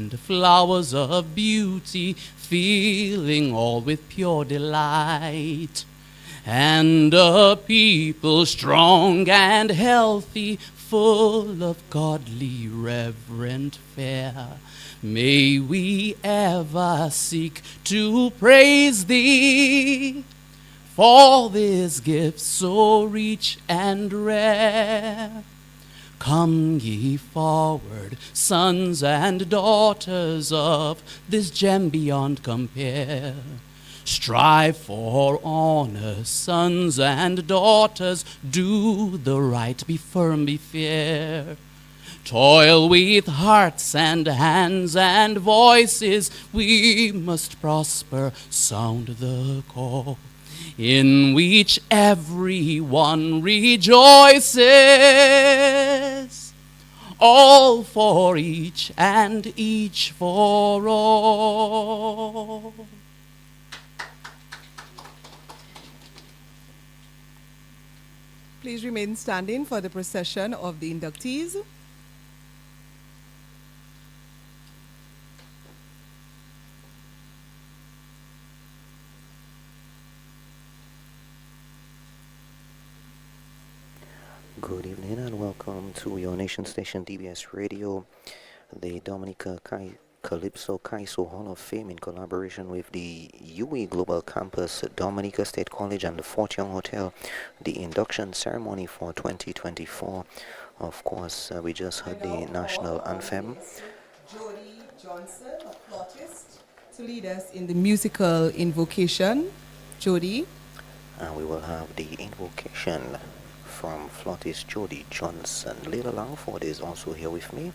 and flowers of beauty, filling all with pure delight. And a people strong and healthy, full of godly reverent fear. May we ever seek to praise thee for this gift so rich and rare. Come ye forward, sons and daughters of this gem beyond compare. Strive for honor, sons and daughters, do the right, be firm, be fair. Toil with hearts and hands and voices, we must prosper, sound the call, in which everyone rejoices, all for each and each for all. Please remain standing for the procession of the inductees. Good evening and welcome to your nation station DBS Radio, the Dominica Calypso Kaiso Hall of Fame in collaboration with the UWI Global Campus Dominica State College and the Fort Young Hotel, the induction ceremony for 2024. Of course, we just heard the national anthem. Jody Johnson, a flautist, to lead us in the musical invocation. Jody. And we will have the invocation from flautist Jody Johnson. Little Langford is also here with me,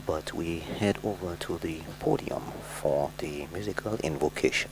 but we head over to the podium for the musical invocation.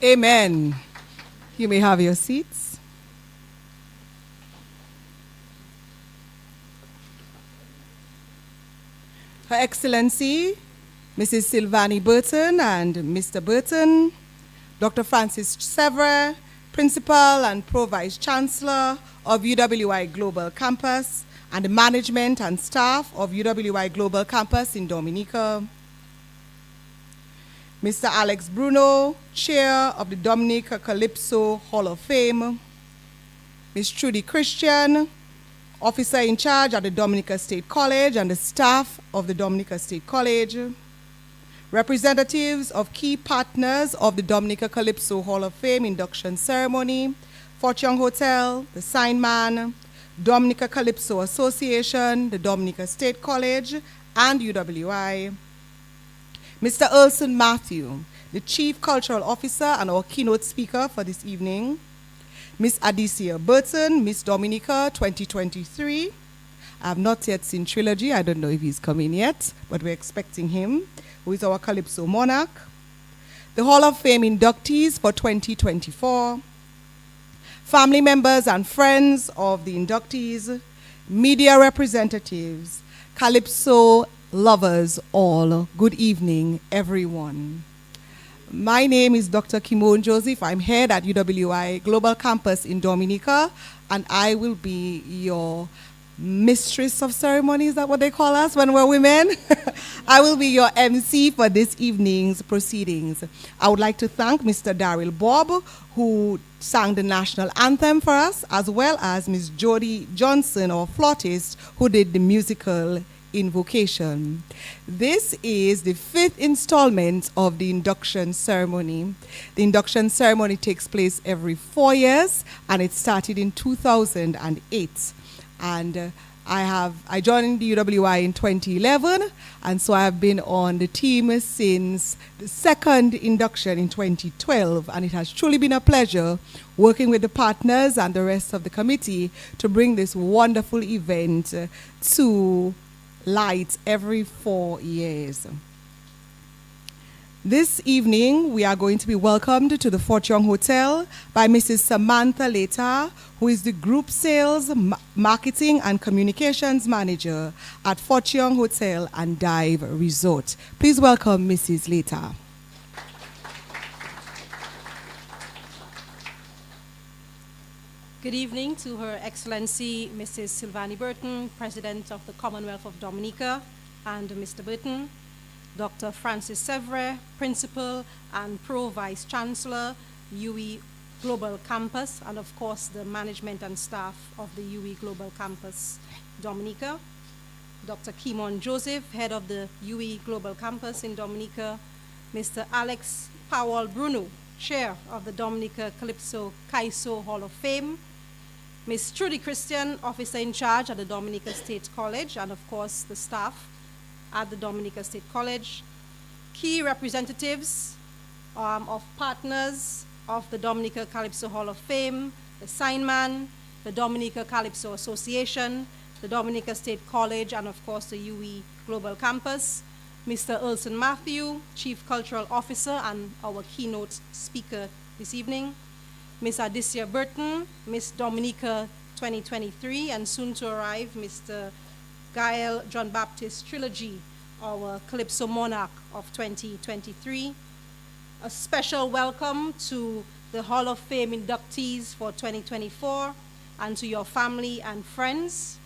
Amen. You may have your seats. Her Excellency, Mrs. Sylvanie Burton and Mr. Burton, Dr. Francis Sevre, Principal and Pro-Vice Chancellor of UWI Global Campus, and the management and staff of UWI Global Campus in Dominica, Mr. Alex Bruno, Chair of the Dominica Calypso Hall of Fame, Ms. Trudy Christian, Officer in charge at the Dominica State College and the staff of the Dominica State College, representatives of key partners of the Dominica Calypso Hall of Fame induction ceremony, Fort Young Hotel, the Sign Man, Dominica Calypso Association, the Dominica State College, and UWI. Mr. Erson Matthew, the Chief Cultural Officer and our keynote speaker for this evening. Miss Adicia Burton, Miss Dominica 2023. I have not yet seen Trilogy. I don't know if he's coming yet, but we're expecting him, who is our Calypso monarch. The Hall of Fame inductees for 2024. Family members and friends of the inductees, media representatives, Calypso lovers all, good evening, everyone. My name is Dr. Kimon Joseph. I'm head at UWI Global Campus in Dominica, and I will be your mistress of ceremony. Is that what they call us when we're women? I will be your MC for this evening's proceedings. I would like to thank Mr. Daryl Bob, who sang the national anthem for us, as well as Ms. Jody Johnson, our flautist, who did the musical invocation. This is the 5th installment of the induction ceremony. The induction ceremony takes place every 4 years, and it started in 2008. And I joined the UWI in 2011, and so I have been on the team since the second induction in 2012, and it has truly been a pleasure working with the partners and the rest of the committee to bring this wonderful event to light every 4 years. This evening, we are going to be welcomed to the Fort Young Hotel by Mrs. Samantha Leta, who is the Group Sales, Marketing and Communications Manager at Fort Young Hotel and Dive Resort. Please welcome Mrs. Leta. Good evening to Her Excellency Mrs. Sylvanie Burton, President of the Commonwealth of Dominica, and Mr. Burton, Dr. Francis Sevre, Principal and Pro-Vice Chancellor, UWI Global Campus, and of course the management and staff of the UWI Global Campus Dominica, Dr. Kimon Joseph, Head of the UWI Global Campus in Dominica, Mr. Alex Powell Bruno, Chair of the Dominica Calypso Kaiso Hall of Fame, Ms. Trudy Christian, Officer in Charge at the Dominica State College, and of course the staff at the Dominica State College, key representatives of partners of the Dominica Calypso Hall of Fame, the Sign Man, the Dominica Calypso Association, the Dominica State College, and of course the UWI Global Campus, Mr. Erson Matthew, Chief Cultural Officer and our keynote speaker this evening, Ms. Adicia Burton, Miss Dominica 2023, and soon to arrive, Mr. Gael John Baptist Trilogy, our Calypso Monarch of 2023. A special welcome to the Hall of Fame inductees for 2024 and to your family and friends,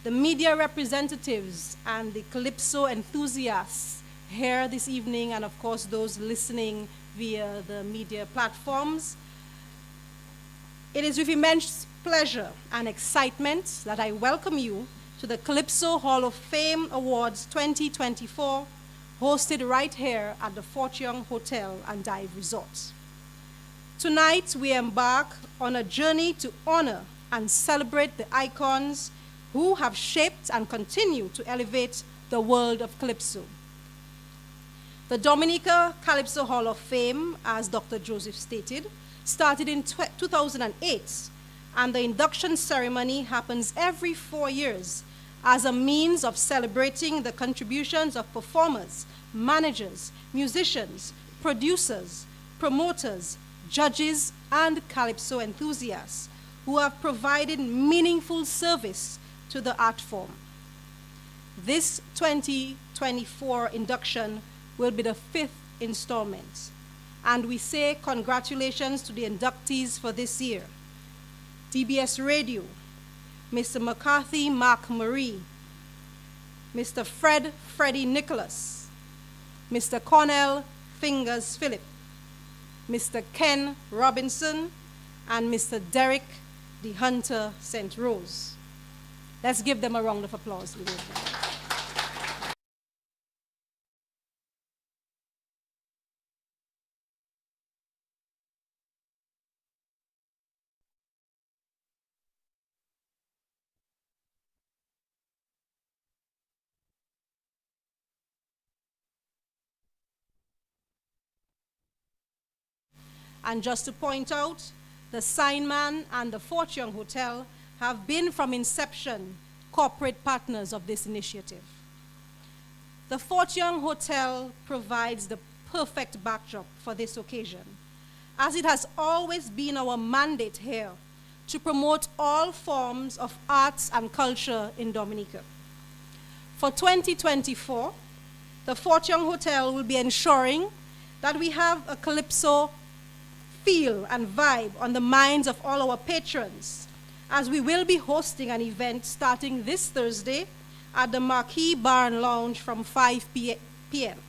the media representatives and the Calypso enthusiasts here this evening, and of course those listening via the media platforms. It is with immense pleasure and excitement that I welcome you to the Calypso Hall of Fame Awards 2024, hosted right here at the Fort Young Hotel and Dive Resort. Tonight, we embark on a journey to honor and celebrate the icons who have shaped and continue to elevate the world of Calypso. The Dominica Calypso Hall of Fame, as Dr. Joseph stated, started in 2008, and the induction ceremony happens every 4 years as a means of celebrating the contributions of performers, managers, musicians, producers, promoters, judges, and Calypso enthusiasts who have provided meaningful service to the art form. This 2024 induction will be the 5th installment, and we say congratulations to the inductees for this year. DBS Radio, Mr. McCarthy Mark Marie, Mr. Freddie Nicholas, Mr. Cornell Fingers Philip, Mr. Ken Robinson, and Mr. Derek the Hunter St. Rose. Let's give them a round of applause. And just to point out, the Signman and the Fort Young Hotel have been from inception corporate partners of this initiative. The Fort Young Hotel provides the perfect backdrop for this occasion, as it has always been our mandate here to promote all forms of arts and culture in Dominica. For 2024, the Fort Young Hotel will be ensuring that we have a Calypso feel and vibe on the minds of all our patrons, as we will be hosting an event starting this Thursday at the Marquee Bar and Lounge from 5 p.m.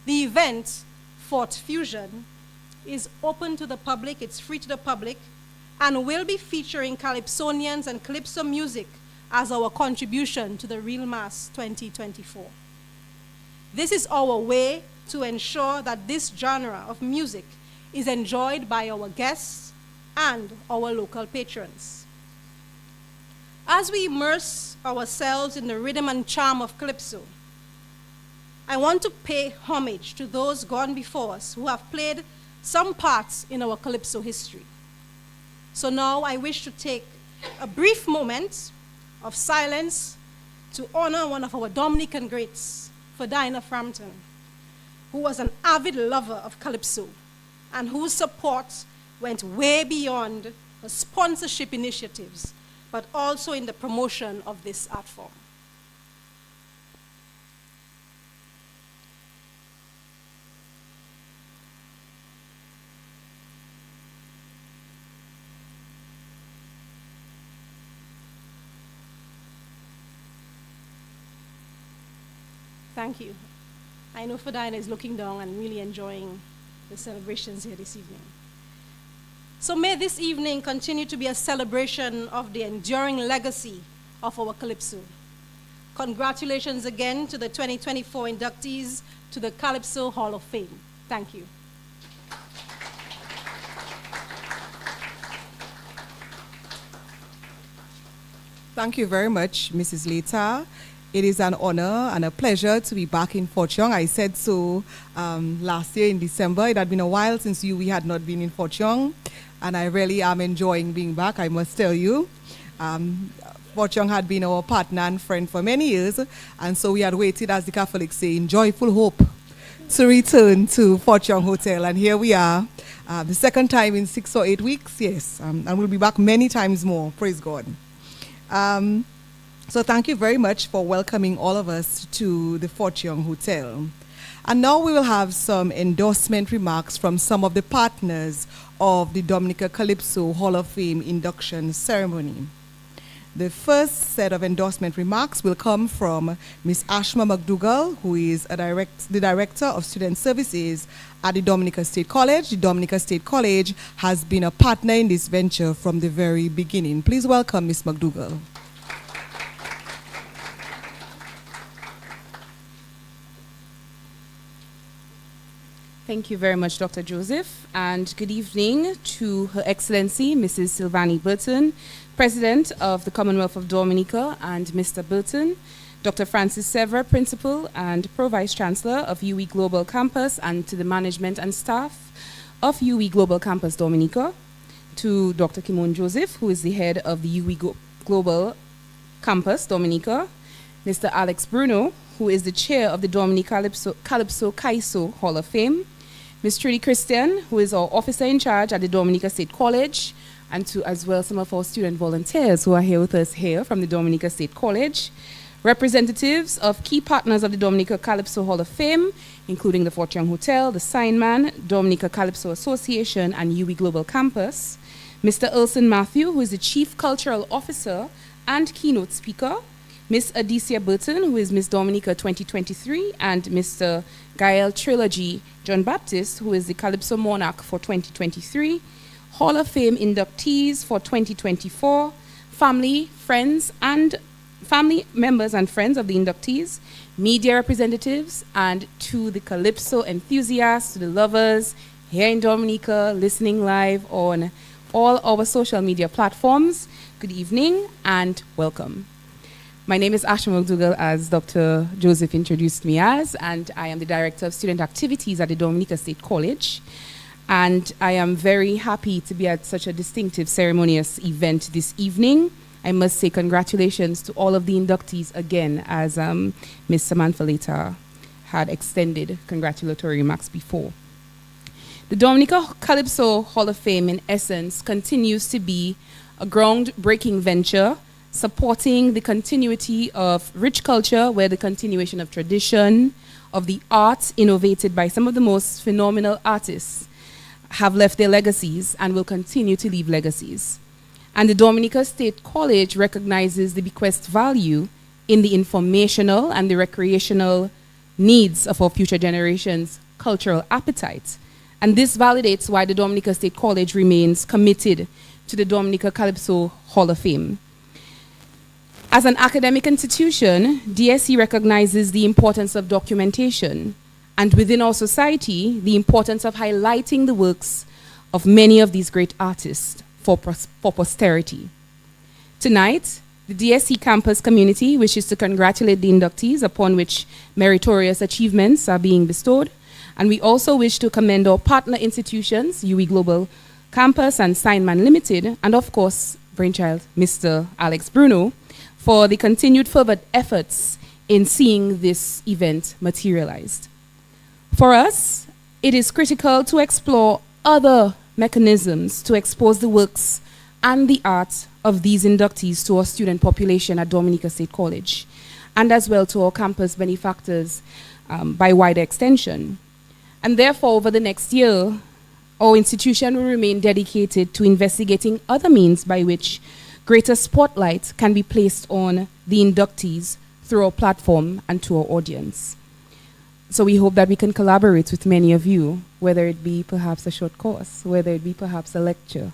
The event, Fort Fusion, is open to the public, it's free to the public, and will be featuring Calypsonians and Calypso music as our contribution to the Real Mass 2024. This is our way to ensure that this genre of music is enjoyed by our guests and our local patrons. As we immerse ourselves in the rhythm and charm of Calypso, I want to pay homage to those gone before us who have played some parts in our Calypso history. So now I wish to take a brief moment of silence to honor one of our Dominican greats, Ferdinand Frampton, who was an avid lover of Calypso and whose support went way beyond the sponsorship initiatives, but also in the promotion of this art form. Thank you. I know Ferdinand is looking down and really enjoying the celebrations here this evening. So may this evening continue to be a celebration of the enduring legacy of our Calypso. Congratulations again to the 2024 inductees to the Calypso Hall of Fame. Thank you. Thank you very much, Mrs. Leta. It is an honor and a pleasure to be back in Fort Young. I said so last year in December. It had been a while since we had not been in Fort Young, and I really am enjoying being back, I must tell you. Fort Young had been our partner and friend for many years, and so we had waited, as the Catholics say, in joyful hope to return to Fort Young Hotel, and here we are, the second time in 6 or 8 weeks, yes, and we'll be back many times more, praise God. So thank you very much for welcoming all of us to the Fort Young Hotel. And now we will have some endorsement remarks from some of the partners of the Dominica Calypso Hall of Fame induction ceremony. The first set of endorsement remarks will come from Ms. Ashma McDougall, who is the Director of Student Services at the Dominica State College. The Dominica State College has been a partner in this venture from the very beginning. Please welcome Ms. McDougall. Thank you very much, Dr. Joseph, and good evening to Her Excellency, Mrs. Sylvanie Burton, President of the Commonwealth of Dominica, and Mr. Burton, Dr. Francis Sever, Principal and Pro-Vice Chancellor of UWI Global Campus, and to the management and staff of UWI Global Campus Dominica, to Dr. Kimon Joseph, who is the head of the UWI Global Campus Dominica, Mr. Alex Bruno, who is the chair of the Dominica Calypso Kaiso Hall of Fame, Ms. Trudy Christian, who is our officer in charge at the Dominica State College, and to as well some of our student volunteers who are here with us here from the Dominica State College. Representatives of key partners of the Dominica Calypso Hall of Fame, including the Fort Young Hotel, the Signman, Dominica Calypso Association, and UWI Global Campus. Mr. Ulson Matthew, who is the Chief Cultural Officer and keynote speaker. Ms. Adicia Burton, who is Miss Dominica 2023, and Mr. Gael Trilogy John Baptist, who is the Calypso Monarch for 2023. Hall of Fame inductees for 2024, family members and friends of the inductees, media representatives, and to the Calypso enthusiasts, to the lovers here in Dominica, listening live on all our social media platforms. Good evening and welcome. My name is Asha McDougall, as Dr. Joseph introduced me as, and I am the Director of Student Activities at the Dominica State College. And I am very happy to be at such a distinctive ceremonious event this evening. I must say congratulations to all of the inductees again, as Ms. Samantha Later had extended congratulatory remarks before. The Dominica Calypso Hall of Fame, in essence, continues to be a groundbreaking venture supporting the continuity of rich culture, where the continuation of tradition, of the arts innovated by some of the most phenomenal artists have left their legacies and will continue to leave legacies. And the Dominica State College recognizes the bequest value in the informational and the recreational needs of our future generations' cultural appetite. And this validates why the Dominica State College remains committed to the Dominica Calypso Hall of Fame. As an academic institution, DSC recognizes the importance of documentation, and within our society, the importance of highlighting the works of many of these great artists for posterity. Tonight, the DSC campus community wishes to congratulate the inductees upon which meritorious achievements are being bestowed, and we also wish to commend our partner institutions, UWI Global Campus and Signman Limited, and of course, brainchild Mr. Alex Bruno, for the continued further efforts in seeing this event materialized. For us, it is critical to explore other mechanisms to expose the works and the art of these inductees to our student population at Dominica State College, and as well to our campus benefactors by wider extension. And therefore, over the next year, our institution will remain dedicated to investigating other means by which greater spotlight can be placed on the inductees through our platform and to our audience. So we hope that we can collaborate with many of you, whether it be perhaps a short course, whether it be perhaps a lecture.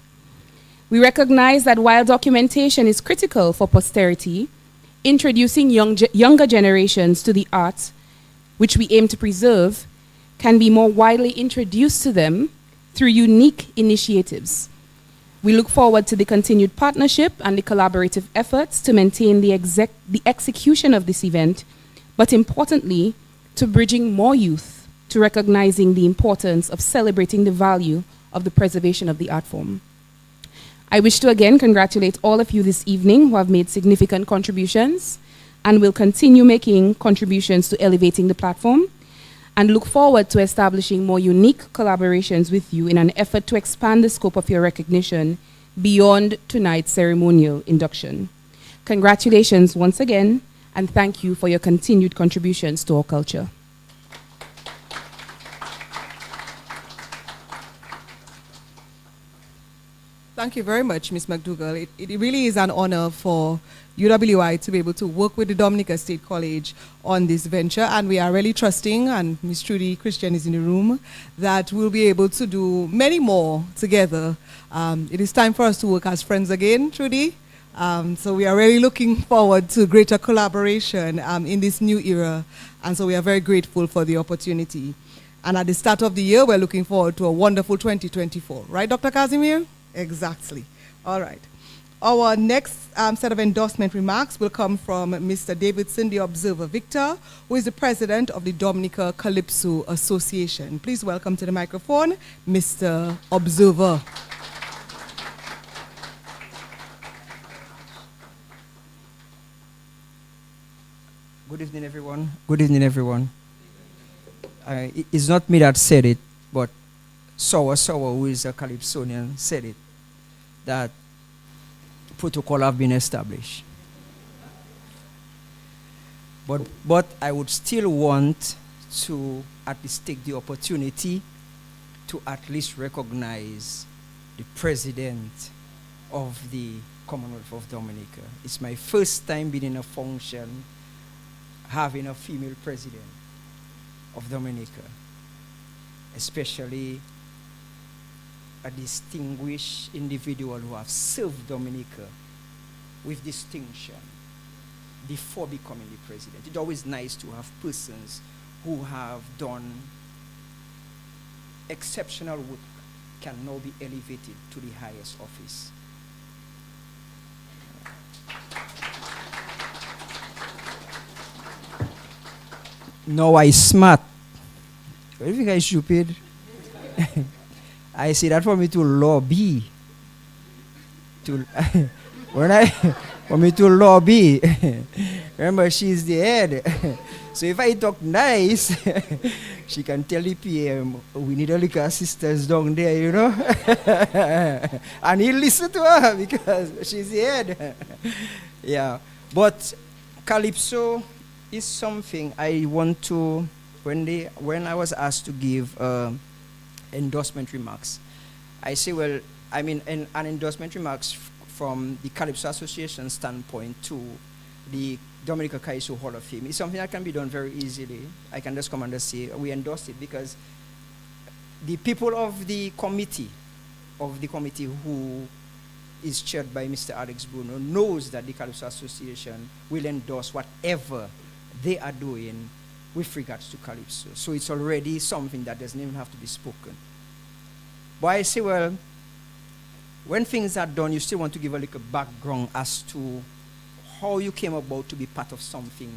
We recognize that while documentation is critical for posterity, introducing younger generations to the art, which we aim to preserve, can be more widely introduced to them through unique initiatives. We look forward to the continued partnership and the collaborative efforts to maintain the execution of this event, but importantly, to bridging more youth to recognizing the importance of celebrating the value of the preservation of the art form. I wish to again congratulate all of you this evening who have made significant contributions and will continue making contributions to elevating the platform, and look forward to establishing more unique collaborations with you in an effort to expand the scope of your recognition beyond tonight's ceremonial induction. Congratulations once again, and thank you for your continued contributions to our culture. Thank you very much, Ms. McDougall. It really is an honor for UWI to be able to work with the Dominica State College on this venture, and we are really trusting, and Ms. Trudy Christian is in the room, that we'll be able to do many more together. It is time for us to work as friends again, Trudy. So we are really looking forward to greater collaboration in this new era, and so we are very grateful for the opportunity. And at the start of the year, we're looking forward to a wonderful 2024. Right, Dr. Casimir? Exactly. All right. Our next set of endorsement remarks will come from Mr. Davidson, the Observer Victor, who is the president of the Dominica Calypso Association. Please welcome to the microphone, Mr. Observer. Good evening, everyone. Good evening, everyone. It's not me that said it. but Sour, who is a Calypsonian, said it, that protocol have been established. But I would still want to at least take the opportunity to at least recognize the president of the Commonwealth of Dominica. It's my first time being in a function having a female president of Dominica, especially a distinguished individual who have served Dominica with distinction before becoming the president. It's always nice to have persons who have done exceptional work can now be elevated to the highest office. No, I smart. What do you think I stupid? I say that for me to lobby. For me to lobby. Remember, she's the head. So if I talk nice, she can tell the PM, we need a little assistance down there, you know. And he'll listen to her because she's the head. Yeah. But Calypso is something I want to, when I was asked to give endorsement remarks, I say, well, I mean, an endorsement remarks from the Calypso Association standpoint to the Dominica Kaiso Hall of Fame is something that can be done very easily. I can just come and just say we endorsed it because the people of the committee who is chaired by Mr. Alex Bruno knows that the Calypso Association will endorse whatever they are doing with regards to Calypso. So it's already something that doesn't even have to be spoken. But I say, well, when things are done, you still want to give a little background as to how you came about to be part of something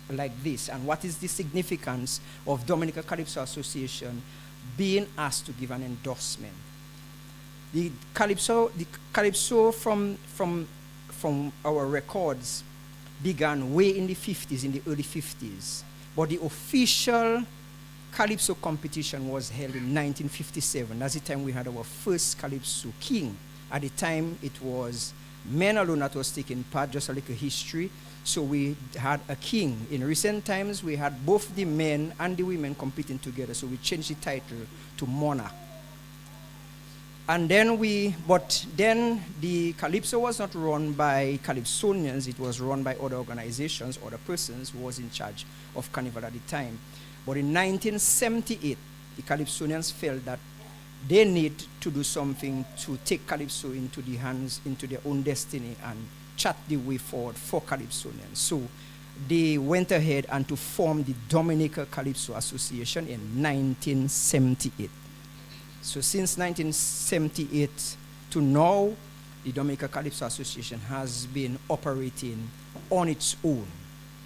like this, and what is the significance of Dominica Calypso Association being asked to give an endorsement. The Calypso from our records began way in the 50s, in the early 50s, but the official Calypso competition was held in 1957. That's the time we had our first Calypso king. At the time, it was men alone that was taking part, just a little history. So we had a king. In recent times, we had both the men and the women competing together. So we changed the title to monarch. And then the Calypso was not run by Calypsonians. It was run by other organizations, other persons who was in charge of Carnival at the time. But in 1978, the Calypsonians felt that they need to do something to take Calypso into their own destiny and chart the way forward for Calypsonians. So they went ahead and to form the Dominica Calypso Association in 1978. So since 1978 to now, the Dominica Calypso Association has been operating on its own,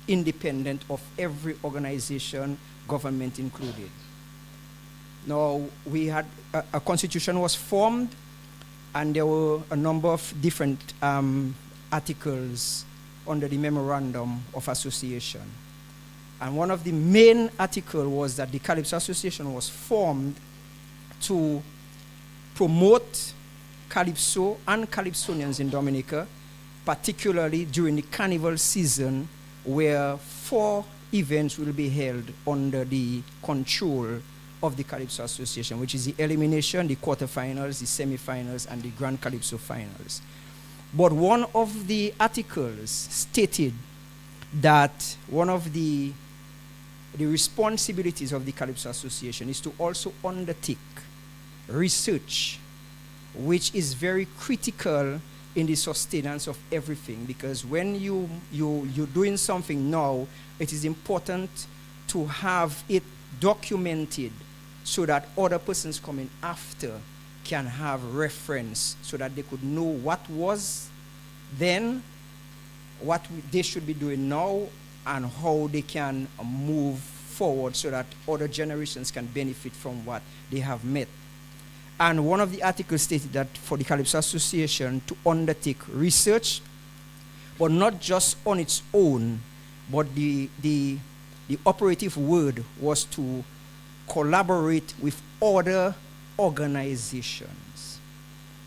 independent of every organization, government included. Now, we had a constitution was formed, and there were a number of different articles under the memorandum of association. And one of the main articles was that the Calypso Association was formed to promote Calypso and Calypsonians in Dominica, particularly during the carnival season, where 4 events will be held under the control of the Calypso Association, which is the elimination, the quarterfinals, the semifinals, and the Grand Calypso finals. But one of the articles stated that one of the responsibilities of the Calypso Association is to also undertake research, which is very critical in the sustenance of everything, because when you're doing something now, it is important to have it documented so that other persons coming after can have reference, so that they could know what was then, what they should be doing now, and how they can move forward so that other generations can benefit from what they have met. And one of the articles stated that for the Calypso Association to undertake research, but not just on its own, but the operative word was to collaborate with other organizations.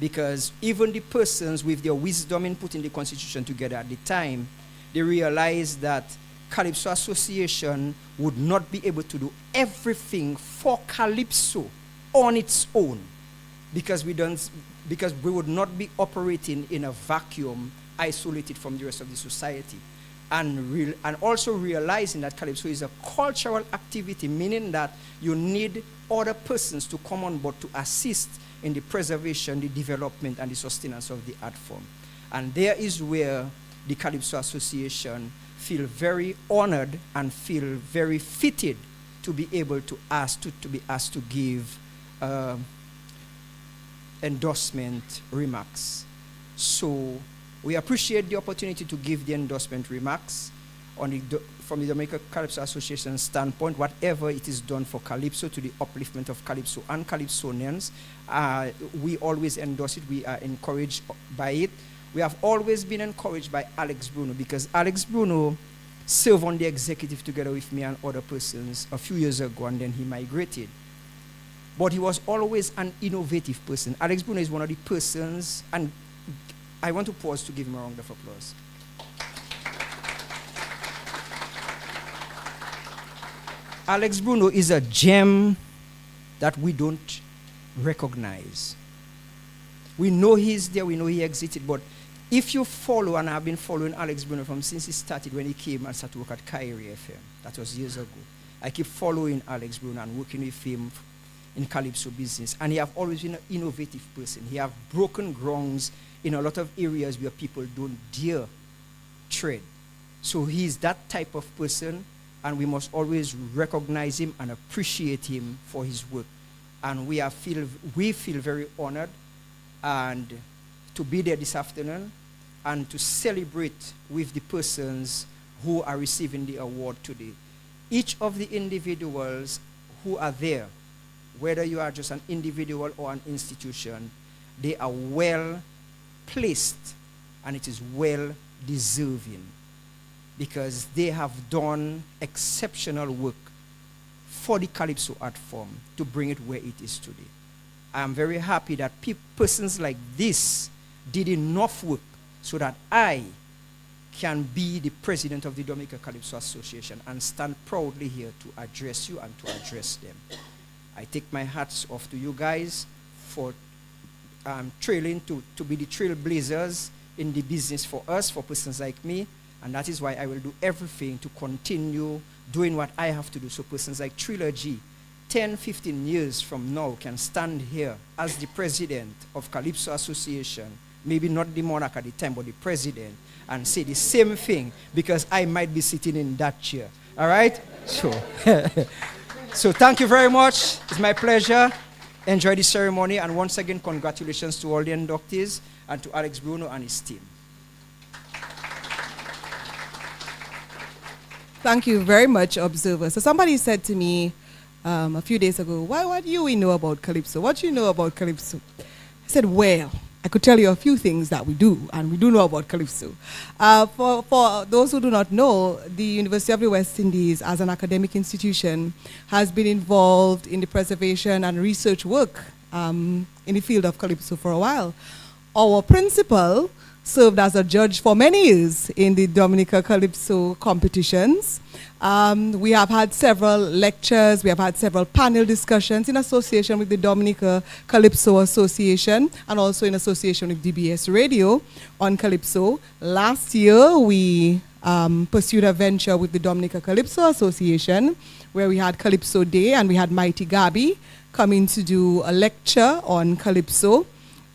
Because even the persons with their wisdom in putting the Constitution together at the time, they realized that Calypso Association would not be able to do everything for Calypso on its own, because we would not be operating in a vacuum, isolated from the rest of the society. And also realizing that Calypso is a cultural activity, meaning that you need other persons to come on board to assist in the preservation, the development, and the sustenance of the art form. And there is where the Calypso Association feel very honored and feel very fitted to be able to be asked to give endorsement remarks. So we appreciate the opportunity to give the endorsement remarks from the Dominica Calypso Association standpoint. Whatever it is done for Calypso, to the upliftment of Calypso and Calypsonians, we always endorse it. We are encouraged by it. We have always been encouraged by Alex Bruno, because Alex Bruno served on the executive together with me and other persons a few years ago, and then he migrated. But he was always an innovative person. Alex Bruno is one of the persons, and I want to pause to give him a round of applause. Alex Bruno is a gem that we don't recognize. We know he's there, we know he exited, but if you follow, and I've been following Alex Bruno from since he started, when he came and started to work at Kyrie FM, that was years ago. I keep following Alex Bruno and working with him in Calypso business, and he have always been an innovative person. He have broken grounds in a lot of areas where people don't dare tread. So he's that type of person, and we must always recognize him and appreciate him for his work. And we feel very honored and to be there this afternoon and to celebrate with the persons who are receiving the award today. Each of the individuals who are there, whether you are just an individual or an institution, they are well placed, and it is well deserving, because they have done exceptional work for the Calypso art form to bring it where it is today. I am very happy that persons like this did enough work so that I can be the president of the Dominica Calypso Association and stand proudly here to address you and to address them. I take my hats off to you guys for trailing to be the trailblazers in the business for us, for persons like me, and that is why I will do everything to continue doing what I have to do, so persons like Trilogy 10, 15 years from now can stand here as the president of Calypso Association, maybe not the monarch at the time, but the president, and say the same thing, because I might be sitting in that chair. All right? So, so thank you very much. It's my pleasure. Enjoy the ceremony, and once again, congratulations to all the inductees and to Alex Bruno and his team. Thank you very much, Observer. So somebody said to me a few days ago, what do you know about Calypso? What do you know about Calypso? I said, well, I could tell you a few things that we do, and we do know about Calypso. For those who do not know, the University of the West Indies, as an academic institution, has been involved in the preservation and research work in the field of Calypso for a while. Our principal served as a judge for many years in the Dominica Calypso competitions. We have had several lectures, we have had several panel discussions in association with the Dominica Calypso Association and also in association with DBS Radio on Calypso. Last year, we pursued a venture with the Dominica Calypso Association where we had Calypso Day, and we had Mighty Gabi coming to do a lecture on Calypso.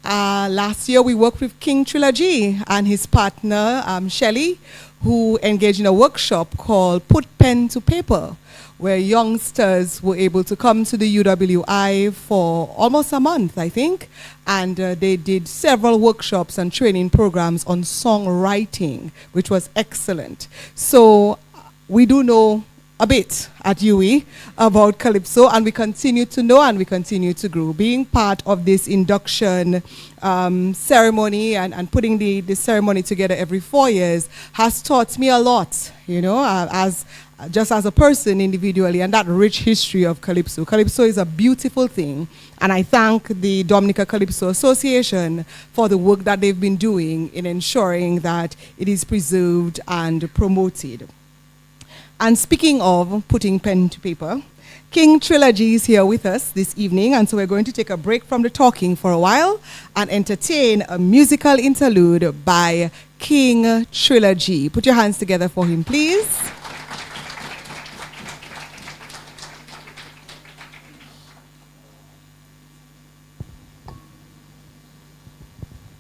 Last year, we worked with King Trilogy and his partner, Shelley, who engaged in a workshop called Put Pen to Paper, where youngsters were able to come to the UWI for almost a month, I think, and they did several workshops and training programs on songwriting, which was excellent. So we do know a bit at UWI about Calypso, and we continue to know and we continue to grow. Being part of this induction ceremony and putting the ceremony together every 4 years has taught me a lot, you know, as just as a person individually, and that rich history of Calypso. Calypso is a beautiful thing, and I thank the Dominica Calypso Association for the work that they've been doing in ensuring that it is preserved and promoted. And speaking of putting pen to paper, King Trilogy is here with us this evening, and so we're going to take a break from the talking for a while and entertain a musical interlude by King Trilogy. Put your hands together for him, please.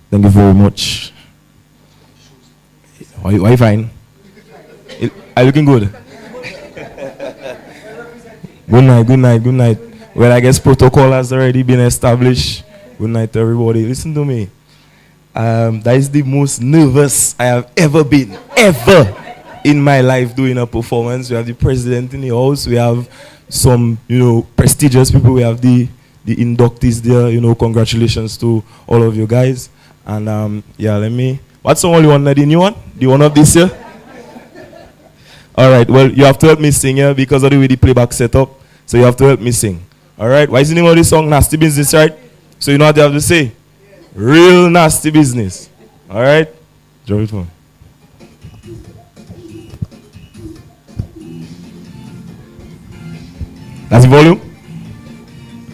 Thank you very much. Are you fine? Are you looking good? Good night, good night, good night. Well, I guess protocol has already been established. Good night, everybody. Listen to me. That is the most nervous I have ever been, ever in my life doing a performance. We have the president in the house. We have some, prestigious people. We have the inductees there. Congratulations to all of you guys. And what's the only one? The new one? The one of this year? All right, well, you have to help me sing here because of the way the playback set up. So you have to help me sing. All right, why is the name of this song Nasty Business, right? So you know what you have to say? Real nasty business. All right? Drop it for me. That's the volume.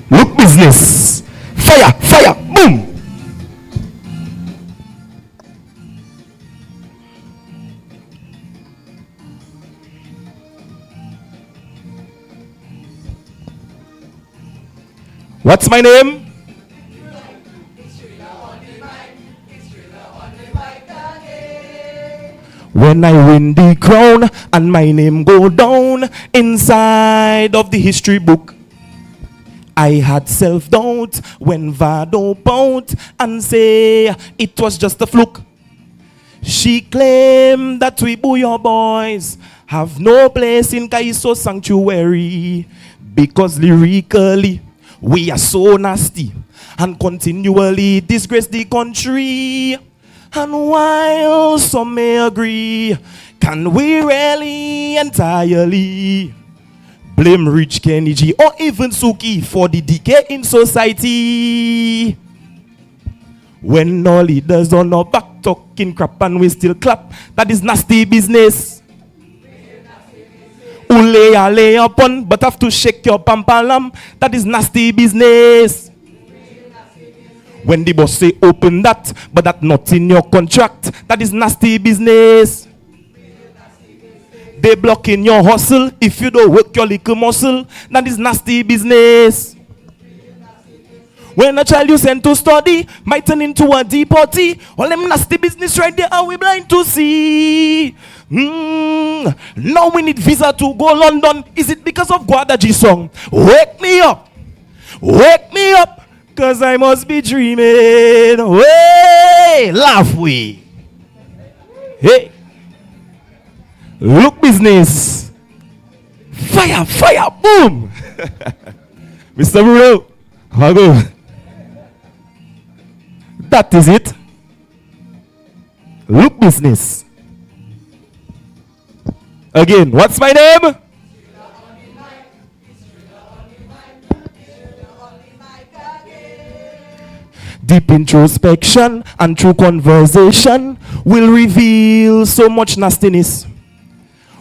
Look business. Fire, fire, boom. What's my name? When I win the crown and my name go down inside of the history book, I had self-doubt when Vado bout and say it was just a fluke. She claimed that we Booyah boys have no place in Kaiso sanctuary because lyrically we are so nasty and continually disgrace the country. And while some may agree, can we really entirely blame Rich Kennedy or even Suki for the decay in society? When all leaders on our back talking crap and we still clap, that is nasty business. Who lay upon but have to shake your pampalam, that is nasty business. When the boss say open that, but that not in your contract, that is nasty business. They blocking your hustle if you don't work your little muscle, that is nasty business. When a child you send to study might turn into a deportee, all them nasty business right there are we blind to see. Now we need visa to go London. Is it because of Guadaji song? Wake me up, cause I must be dreaming. Way, laugh we. Hey, look business. Fire, fire, boom. Mr. Bruno, how go? That is it. Look business. Again, what's my name? Deep introspection and true conversation will reveal so much nastiness.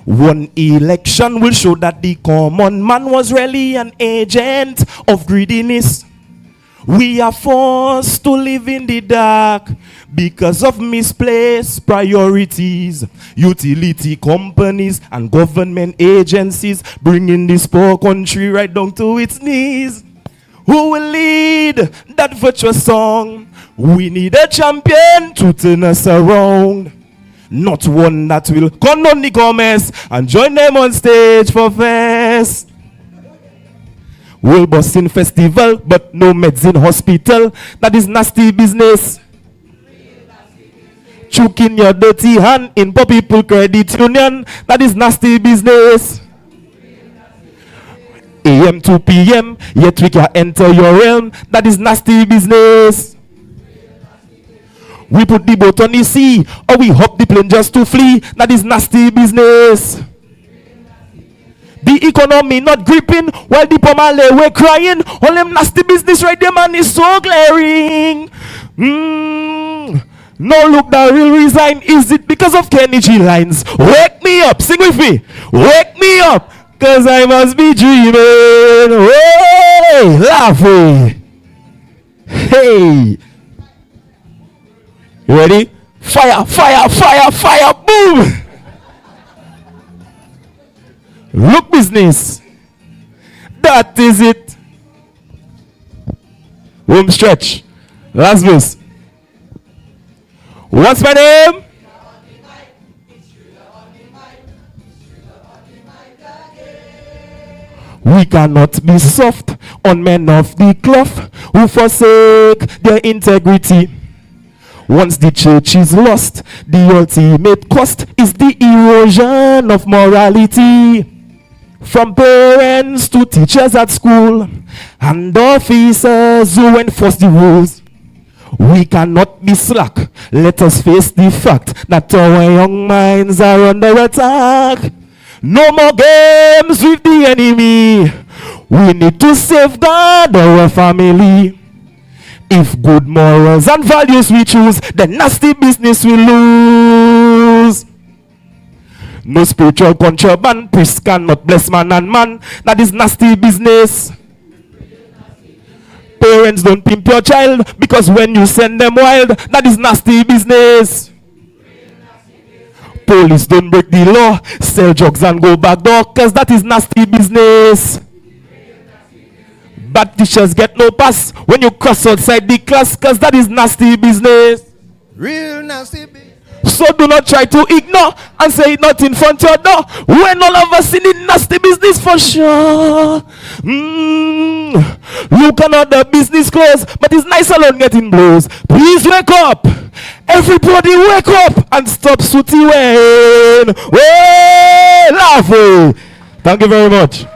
One election will show that the common man was really an agent of greediness. We are forced to live in the dark because of misplaced priorities. Utility companies and government agencies bringing this poor country right down to its knees. Who will lead that virtuous song? We need a champion to turn us around. Not one that will come on the comments and join them on stage for fest. We'll bust in festival, but no meds in hospital. That is nasty business. Choking your dirty hand in poor people credit union. That is nasty business. AM to PM, yet we can enter your realm. That is nasty business. We put the boat on the sea, or we hop the plane just to flee. That is nasty business. The economy not gripping while the poor man lay away crying. All them nasty business right there, man, is so glaring. No, look, the real reason is it because of Kenny G lines. Wake me up, sing with me. Wake me up, cause I must be dreaming. Hey, laugh. Hey. You ready? Fire, fire, fire, fire, boom. Look, business. That is it. Home stretch. Last verse. What's my name? We cannot be soft on men of the cloth who forsake their integrity. Once the church is lost, the ultimate cost is the erosion of morality. From parents to teachers at school and officers who enforce the rules. We cannot be slack. Let us face the fact that our young minds are under attack. No more games with the enemy. We need to safeguard our family. If good morals and values we choose, then nasty business we lose. No spiritual contraband. Priests cannot bless man and man. That is nasty business. Parents don't pimp your child because when you send them wild, that is nasty business. Police don't break the law, sell drugs and go back door, cause that is nasty business. Bad teachers get no pass when you cross outside the class, cause that is nasty business. Real nasty business. So do not try to ignore and say it not in front of your door when all of us in the nasty business for sure. Look another business close, but it's nice alone getting blows. Please wake up. Everybody wake up and stop sooty weighing. Way, laugh. Thank you very much.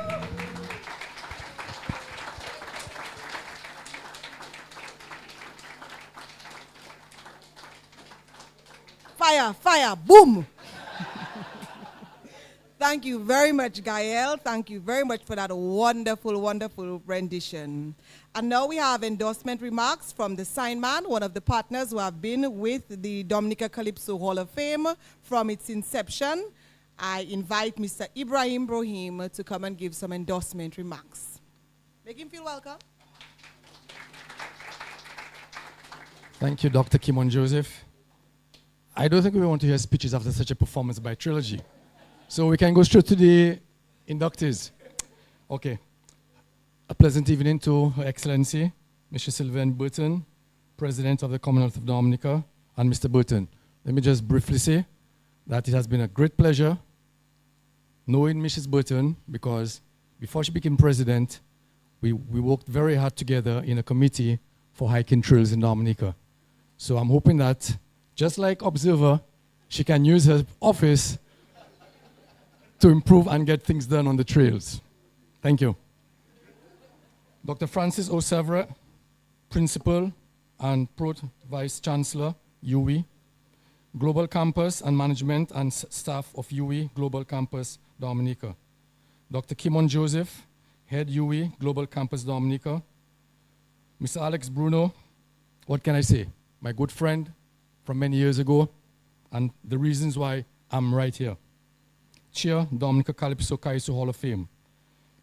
Fire, fire, boom. Thank you very much, Gael. Thank you very much for that wonderful, wonderful rendition. And now we have endorsement remarks from the sign man, one of the partners who have been with the Dominica Calypso Hall of Fame from its inception. I invite Mr. Ibrahim Brohim to come and give some endorsement remarks. Make him feel welcome. Thank you, Dr. Kimon Joseph. I don't think we want to hear speeches after such a performance by Trilogy. So we can go straight to the inductees. Okay. A pleasant evening to Her Excellency, Mr. Sylvain Burton, President of the Commonwealth of Dominica, and Mr. Burton. Let me just briefly say that it has been a great pleasure knowing Mrs. Burton, because before she became president, we worked very hard together in a committee for hiking trails in Dominica. So I'm hoping that, just like Observer, she can use her office to improve and get things done on the trails. Thank you. Dr. Francis O'Sevre, Principal and Vice Chancellor, UWI, Global Campus and Management and Staff of UWI Global Campus Dominica. Dr. Kimon Joseph, Head UWI Global Campus Dominica. Mr. Alex Bruno, what can I say? My good friend from many years ago, and the reasons why I'm right here. Chair, Dominica Calypso Kaiso Hall of Fame.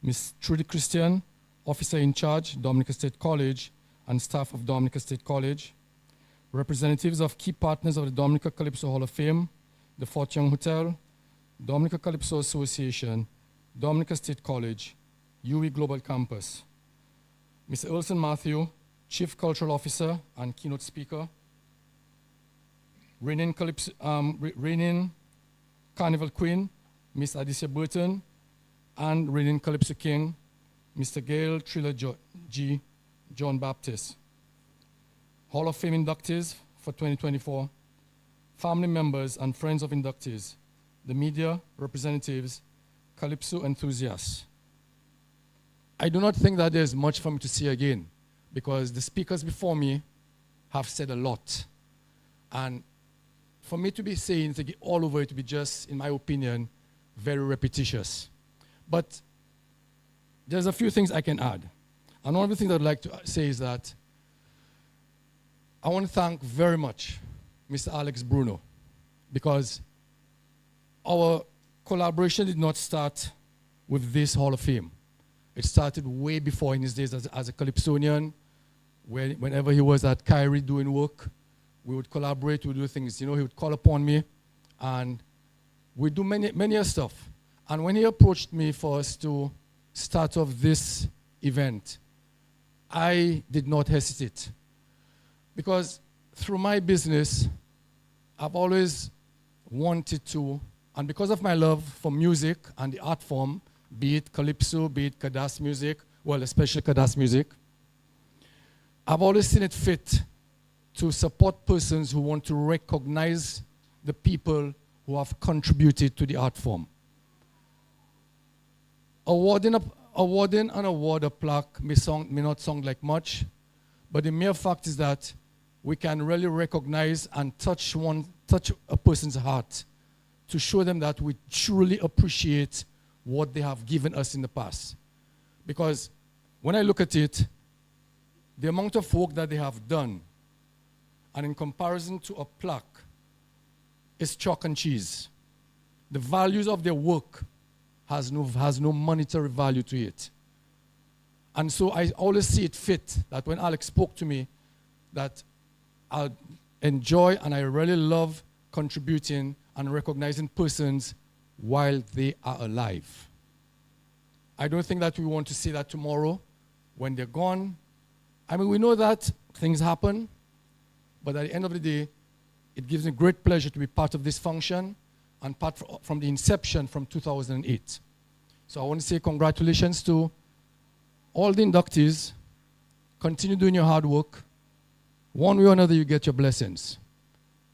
Ms. Trudy Christian, Officer in Charge, Dominica State College, and staff of Dominica State College. Representatives of key partners of the Dominica Calypso Hall of Fame, the Fort Young Hotel, Dominica Calypso Association, Dominica State College, UWI Global Campus. Mr. Wilson Matthew, Chief Cultural Officer and keynote speaker. Reigning Carnival Queen, Miss Adicia Burton, and reigning Calypso King, Mr. Gail Triller G. John Baptist. Hall of Fame inductees for 2024, family members and friends of inductees, the media, representatives, Calypso enthusiasts. I do not think that there's much for me to say again, because the speakers before me have said a lot. And for me to be saying all over it to be just, in my opinion, very repetitious. But there's a few things I can add. And one of the things I'd like to say is that I want to thank very much Mr. Alex Bruno, because our collaboration did not start with this Hall of Fame. It started way before in his days as a Calypsonian. Whenever he was at Kyrie doing work, we would collaborate, we would do things. You know, he would call upon me, and we'd do many stuff. And when he approached me for us to start off this event, I did not hesitate. Because through my business, I've always wanted to, and because of my love for music and the art form, be it Calypso, be it Kadas music, well, especially Kadas music, I've always seen it fit to support persons who want to recognize the people who have contributed to the art form. Awarding an award or plaque may not sound like much, but the mere fact is that we can really recognize and touch a person's heart to show them that we truly appreciate what they have given us in the past. Because when I look at it, the amount of work that they have done, and in comparison to a plaque, is chalk and cheese. The values of their work has no monetary value to it. And so I always see it fit that when Alex spoke to me, that I enjoy and I really love contributing and recognizing persons while they are alive. I don't think that we want to see that tomorrow when they're gone. I mean, we know that things happen, but at the end of the day, it gives me great pleasure to be part of this function and part from the inception from 2008. So I want to say congratulations to all the inductees. Continue doing your hard work. One way or another, you get your blessings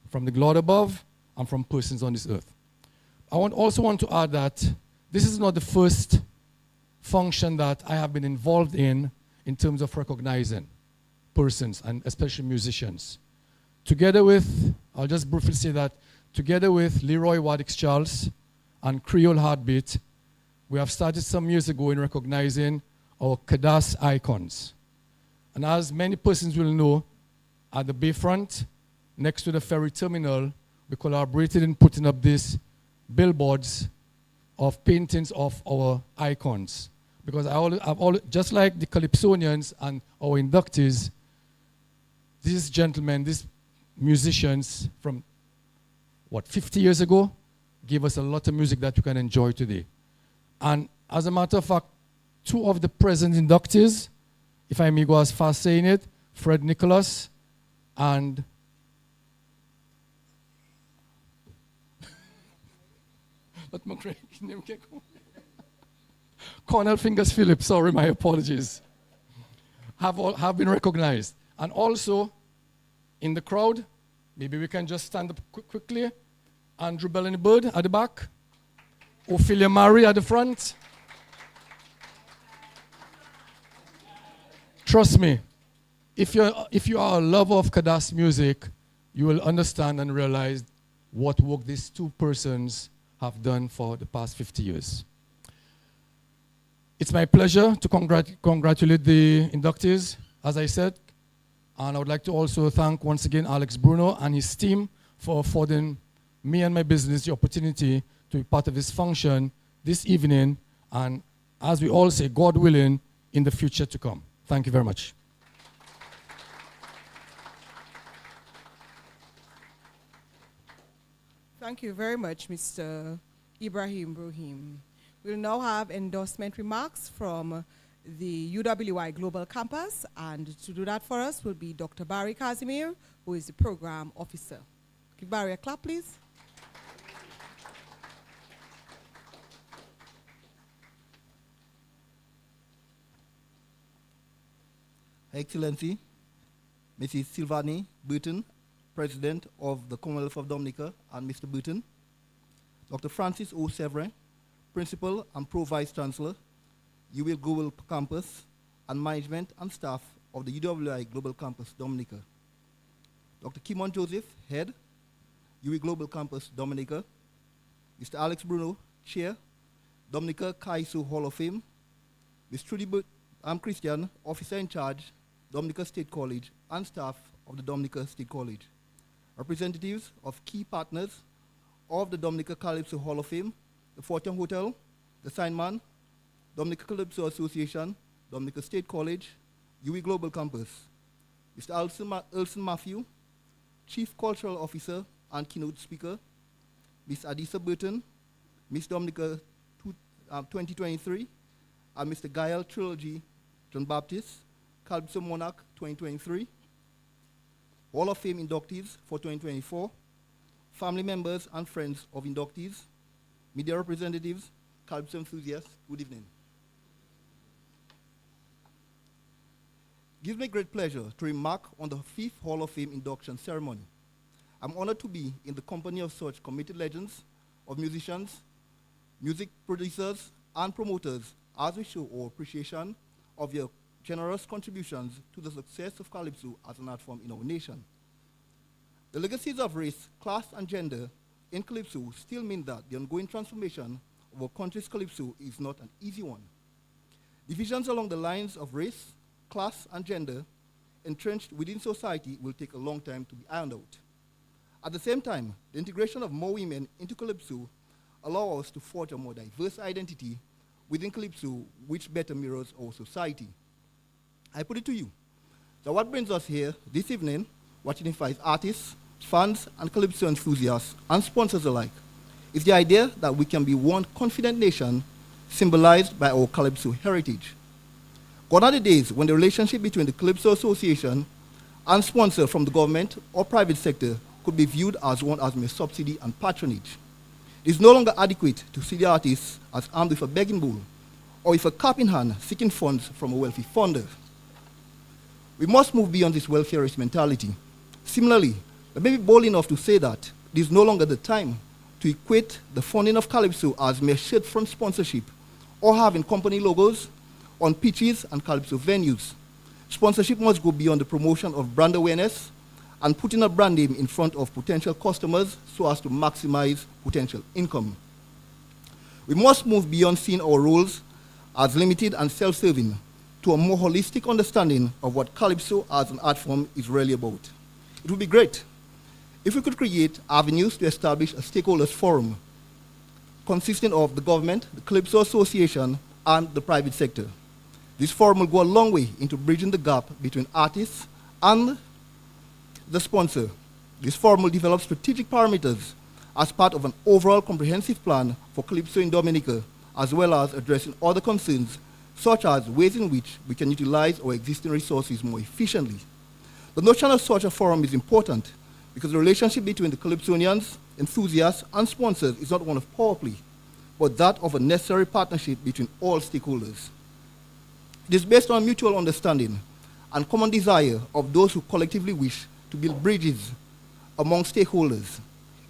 from the Lord above and from persons on this earth. I also want to add that this is not the first function that I have been involved in terms of recognizing persons, and especially musicians. Together with, I'll just briefly say that, together with Leroy Waddix Charles and Creole Heartbeat, we have started some years ago in recognizing our Kadas icons. And as many persons will know, at the Bayfront, next to the ferry terminal, we collaborated in putting up these billboards of paintings of our icons. Because just like the Calypsonians and our inductees, these gentlemen, these musicians from, 50 years ago, gave us a lot of music that you can enjoy today. And as a matter of fact, two of the present inductees, if I may go as far as saying it, Fred Nicholas and Cornell Fingers Phillips, sorry, my apologies, have been recognized. And also, in the crowd, maybe we can just stand up quickly. Andrew Bellany Bird at the back. Ophelia Murray at the front. Trust me, if you are a lover of Kadas music, you will understand and realize what work these two persons have done for the past 50 years. It's my pleasure to congratulate the inductees, as I said, and I would like to also thank once again Alex Bruno and his team for affording me and my business the opportunity to be part of this function this evening, and as we all say, God willing, in the future to come. Thank you very much. Thank you very much, Mr. Ibrahim Bruhim. We'll now have endorsement remarks from the UWI Global Campus, and to do that for us will be Dr. Barry Casimir, who is the program officer. Give Barry a clap, please. Excellency, Mrs. Silvani Burton, President of the Commonwealth of Dominica, and Mr. Burton, Dr. Francis O. Severin, Principal and Pro-Vice Chancellor, UWI Global Campus, and management and staff of the UWI Global Campus Dominica, Dr. Kimon Joseph, Head, UWI Global Campus Dominica, Mr. Alex Bruno, Chair, Dominica Kaiso Hall of Fame, Ms. Trudy Christian, Officer in Charge, Dominica State College, and staff of the Dominica State College. Representatives of key partners of the Dominica Calypso Hall of Fame, the Fortune Hotel, the Signman, Dominica Calypso Association, Dominica State College, UWI Global Campus. Mr. Elson Matthew, Chief Cultural Officer and Keynote Speaker, Ms. Adisa Burton, Miss Dominica 2023, and Mr. Gael Trilogy, John Baptist, Calypso Monarch 2023, Hall of Fame inductees for 2024, family members and friends of inductees, media representatives, Calypso enthusiasts, good evening. It gives me great pleasure to remark on the 5th Hall of Fame induction ceremony. I'm honored to be in the company of such committed legends of musicians, music producers, and promoters as we show our appreciation of your generous contributions to the success of Calypso as an art form in our nation. The legacies of race, class, and gender in Calypso still mean that the ongoing transformation of our country's Calypso is not an easy one. Divisions along the lines of race, class, and gender entrenched within society will take a long time to be ironed out. At the same time, the integration of more women into Calypso allows us to forge a more diverse identity within Calypso, which better mirrors our society. I put it to you, so what brings us here this evening, what unifies artists, fans, and Calypso enthusiasts, and sponsors alike, is the idea that we can be one confident nation symbolized by our Calypso heritage. Gone are the days when the relationship between the Calypso Association and sponsor from the government or private sector could be viewed as one as mere subsidy and patronage. It is no longer adequate to see the artists as armed with a begging bowl or with a cap in hand seeking funds from a wealthy funder. We must move beyond this welfareist mentality. Similarly, let me be bold enough to say that it is no longer the time to equate the funding of Calypso as mere shirt front sponsorship or having company logos on pitches and Calypso venues. Sponsorship must go beyond the promotion of brand awareness and putting a brand name in front of potential customers so as to maximize potential income. We must move beyond seeing our roles as limited and self-serving to a more holistic understanding of what Calypso as an art form is really about. It would be great if we could create avenues to establish a stakeholders forum consisting of the government, the Calypso Association, and the private sector. This forum will go a long way into bridging the gap between artists and the sponsor. This forum will develop strategic parameters as part of an overall comprehensive plan for Calypso in Dominica, as well as addressing other concerns, such as ways in which we can utilize our existing resources more efficiently. The notion of such a forum is important because the relationship between the Calypsonians, enthusiasts, and sponsors is not one of power play, but that of a necessary partnership between all stakeholders. It is based on mutual understanding and common desire of those who collectively wish to build bridges among stakeholders.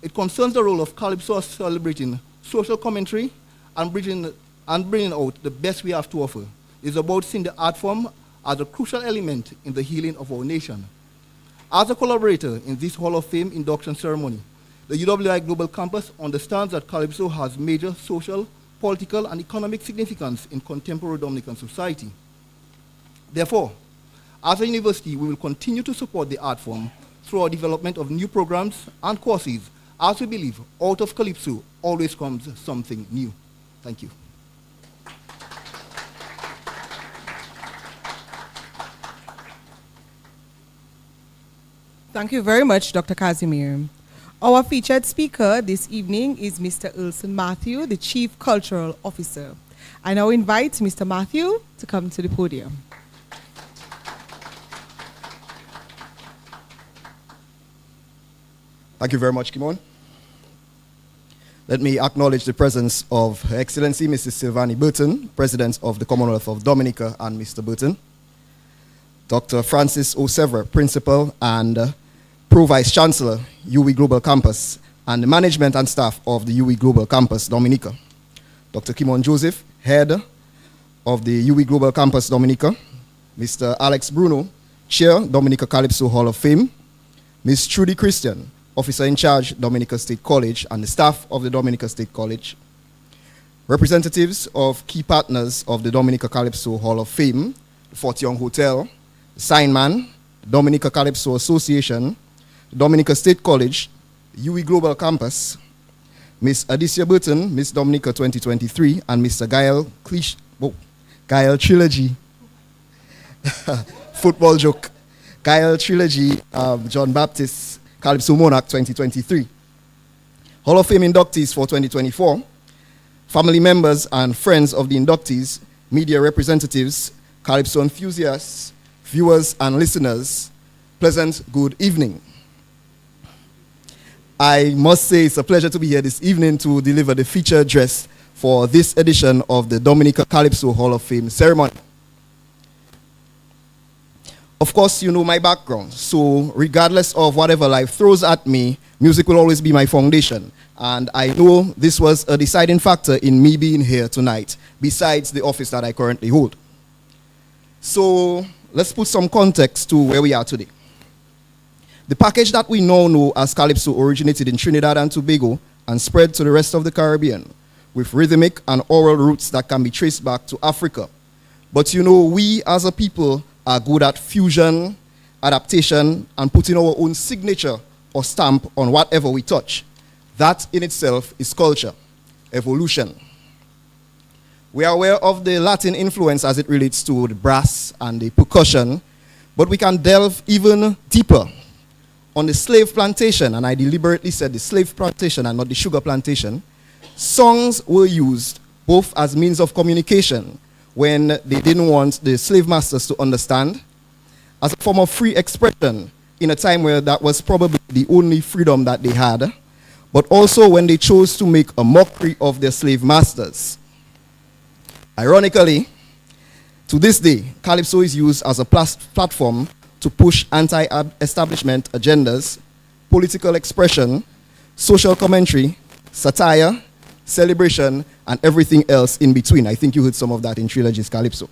It concerns the role of Calypso as celebrating social commentary and bringing out the best we have to offer. It is about seeing the art form as a crucial element in the healing of our nation. As a collaborator in this Hall of Fame induction ceremony, the UWI Global Campus understands that Calypso has major social, political, and economic significance in contemporary Dominican society. Therefore, as a university, we will continue to support the art form through our development of new programs and courses, as we believe out of Calypso always comes something new. Thank you. Thank you very much, Dr. Casimir. Our featured speaker this evening is Mr. Elson Matthew, the Chief Cultural Officer. I now invite Mr. Matthew to come to the podium. Thank you very much, Kimon. Let me acknowledge the presence of Her Excellency Mrs. Silvani Burton, President of the Commonwealth of Dominica, and Mr. Burton, Dr. Francis O'Sevre, Principal and Pro-Vice Chancellor, UWI Global Campus, and the management and staff of the UWI Global Campus Dominica, Dr. Kimon Joseph, Head of the UWI Global Campus Dominica, Mr. Alex Bruno, Chair, Dominica Calypso Hall of Fame, Ms. Trudy Christian, Officer in Charge, Dominica State College, and the staff of the Dominica State College, representatives of key partners of the Dominica Calypso Hall of Fame, the Fort Young Hotel, the Signman, the Dominica Calypso Association, the Dominica State College, UWI Global Campus, Miss Adicia Burton, Miss Dominica 2023, and Mr. Gael Trilogy, football joke, Gael Trilogy, John Baptist, Calypso Monarch 2023. Hall of Fame inductees for 2024, family members and friends of the inductees, media representatives, Calypso enthusiasts, viewers and listeners, pleasant good evening. I must say it's a pleasure to be here this evening to deliver the feature address for this edition of the Dominica Calypso Hall of Fame ceremony. Of course, you know my background, so regardless of whatever life throws at me, music will always be my foundation. And I know this was a deciding factor in me being here tonight, besides the office that I currently hold. So let's put some context to where we are today. The package that we now know as Calypso originated in Trinidad and Tobago and spread to the rest of the Caribbean, with rhythmic and oral roots that can be traced back to Africa. But you know, we as a people are good at fusion, adaptation, and putting our own signature or stamp on whatever we touch. That in itself is culture, evolution. We are aware of the Latin influence as it relates to the brass and the percussion, but we can delve even deeper. On the slave plantation, and I deliberately said the slave plantation and not the sugar plantation, songs were used both as means of communication when they didn't want the slave masters to understand, as a form of free expression in a time where that was probably the only freedom that they had, but also when they chose to make a mockery of their slave masters. Ironically, to this day, Calypso is used as a platform to push anti-establishment agendas, political expression, social commentary, satire, celebration, and everything else in between. I think you heard some of that in Trilogy's Calypso.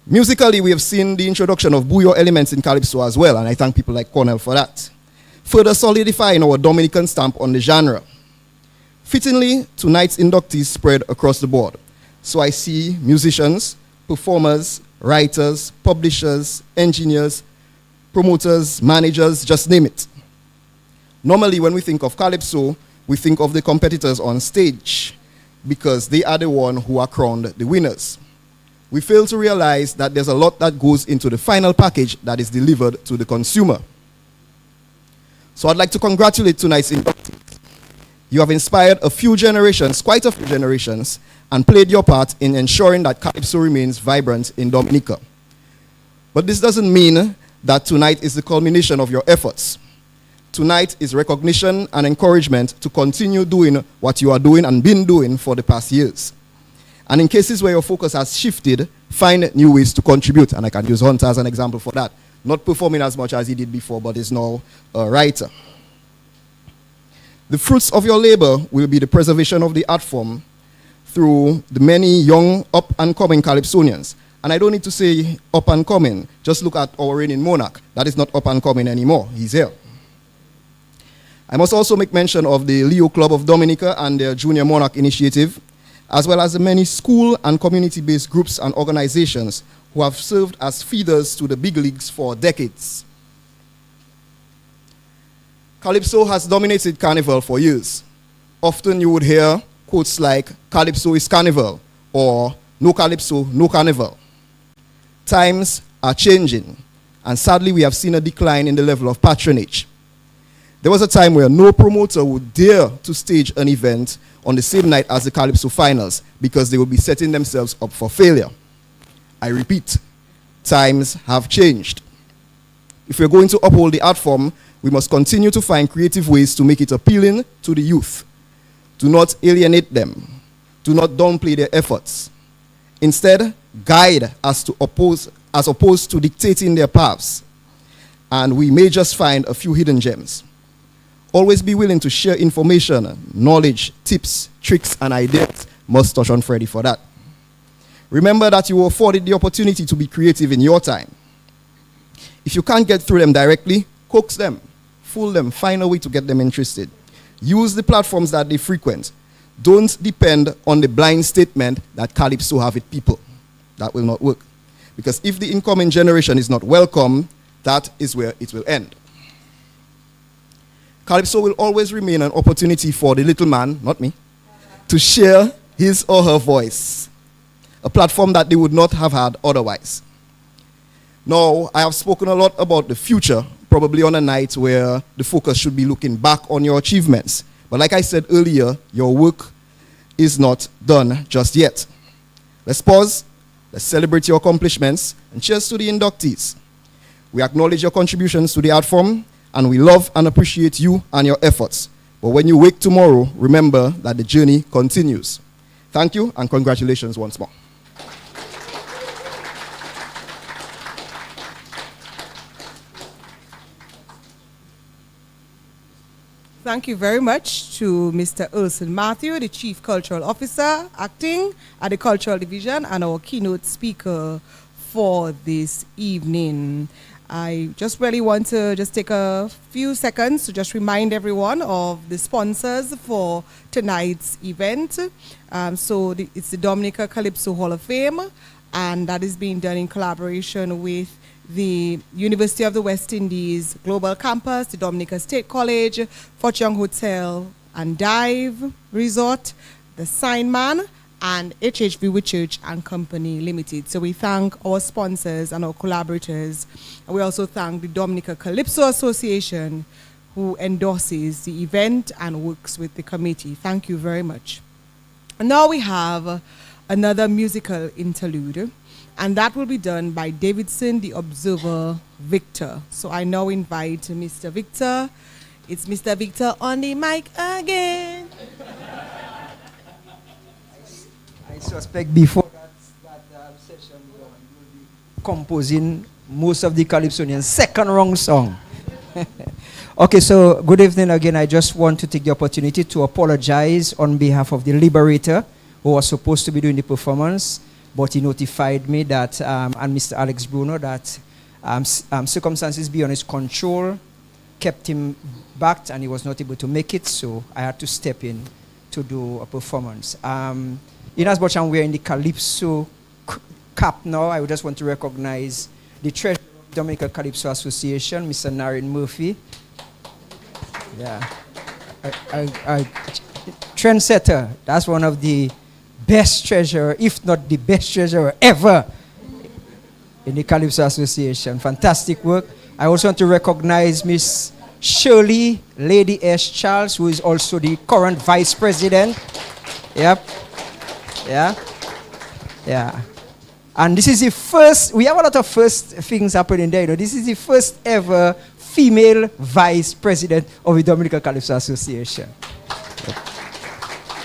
Musically, we have seen the introduction of bouillon elements in Calypso as well, and I thank people like Cornell for that, further solidifying our Dominican stamp on the genre. Fittingly, tonight's inductees spread across the board. So I see musicians, performers, writers, publishers, engineers, promoters, managers, just name it. Normally, when we think of Calypso, we think of the competitors on stage because they are the ones who are crowned the winners. We fail to realize that there's a lot that goes into the final package that is delivered to the consumer. So I'd like to congratulate tonight's inductees. You have inspired a few generations, quite a few generations, and played your part in ensuring that Calypso remains vibrant in Dominica. But this doesn't mean that tonight is the culmination of your efforts. Tonight is recognition and encouragement to continue doing what you are doing and been doing for the past years. And in cases where your focus has shifted, find new ways to contribute. And I can use Hunter as an example for that. Not performing as much as he did before, but is now a writer. The fruits of your labor will be the preservation of the art form through the many young up-and-coming Calypsonians. And I don't need to say up-and-coming. Just look at our reigning monarch. That is not up-and-coming anymore. He's here. I must also make mention of the Leo Club of Dominica and their Junior Monarch Initiative, as well as the many school and community-based groups and organizations who have served as feeders to the big leagues for decades. Calypso has dominated Carnival for years. Often you would hear quotes like, "Calypso is Carnival," or "No Calypso, no Carnival." Times are changing, and sadly we have seen a decline in the level of patronage. There was a time where no promoter would dare to stage an event on the same night as the Calypso finals because they would be setting themselves up for failure. I repeat, times have changed. If we're going to uphold the art form, we must continue to find creative ways to make it appealing to the youth. Do not alienate them. Do not downplay their efforts. Instead, guide as opposed to dictating their paths. And we may just find a few hidden gems. Always be willing to share information, knowledge, tips, tricks, and ideas. Must touch on Freddie for that. Remember that you were afforded the opportunity to be creative in your time. If you can't get through them directly, coax them, fool them, find a way to get them interested. Use the platforms that they frequent. Don't depend on the blind statement that Calypso have it people. That will not work. Because if the incoming generation is not welcome, that is where it will end. Calypso will always remain an opportunity for the little man, not me, to share his or her voice, a platform that they would not have had otherwise. Now, I have spoken a lot about the future, probably on a night where the focus should be looking back on your achievements. But like I said earlier, your work is not done just yet. Let's pause, let's celebrate your accomplishments, and cheers to the inductees. We acknowledge your contributions to the art form, and we love and appreciate you and your efforts. But when you wake tomorrow, remember that the journey continues. Thank you, and congratulations once more. Thank you very much to Mr. Urson Matthew, the Chief Cultural Officer, acting at the Cultural Division, and our keynote speaker for this evening. I just really want to just take a few seconds to just remind everyone of the sponsors for tonight's event. It's the Dominica Calypso Hall of Fame, and that is being done in collaboration with the University of the West Indies Global Campus, the Dominica State College, Fort Young Hotel and Dive Resort, the Signman, and HHV Whitchurch and Company Limited. So we thank our sponsors and our collaborators. And we also thank the Dominica Calypso Association, who endorses the event and works with the committee. Thank you very much. And now we have another musical interlude, and that will be done by Davidson the Observer Victor. So I now invite Mr. Victor. It's Mr. Victor on the mic again. I suspect before that session you will be composing most of the Calypsonian second wrong song. Okay, so good evening again. I just want to take the opportunity to apologize on behalf of the Liberator, who was supposed to be doing the performance, but he notified me that, and Mr. Alex Bruno, that circumstances beyond his control kept him back and he was not able to make it, so I had to step in to do a performance. In as much as we're in the Calypso Cup now, I would just want to recognize the treasurer of the Dominica Calypso Association, Mr. Naren Murphy. Yeah. Trendsetter. That's one of the best treasurer, if not the best treasurer ever in the Calypso Association. Fantastic work. I also want to recognize Miss Shirley Lady S. Charles, who is also the current vice president. Yep. Yeah. Yeah. And this is the first, we have a lot of first things happening there. You know. This is the first ever female vice president of the Dominica Calypso Association. Yep.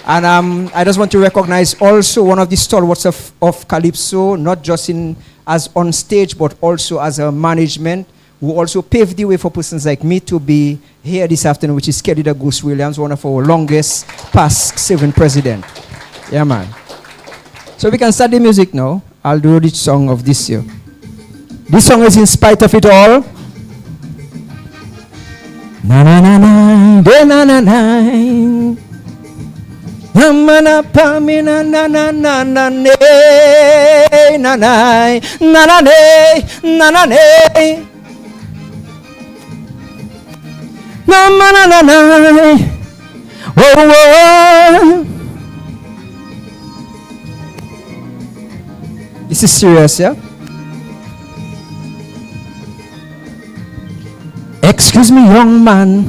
And I just want to recognize also one of the stalwarts of Calypso, not just as on stage, but also as a management, who also paved the way for persons like me to be here this afternoon, which is Kelly Goose Williams, one of our longest past serving president. Yeah, man. So we can start the music now. I'll do the song of this year. This song is In Spite of It All. Na na na na, de na na na. Na na na pa mi na na na na na ne na na na na ne na na ne. Na na na na na. Whoa whoa. This is serious, yeah? Excuse me, young man,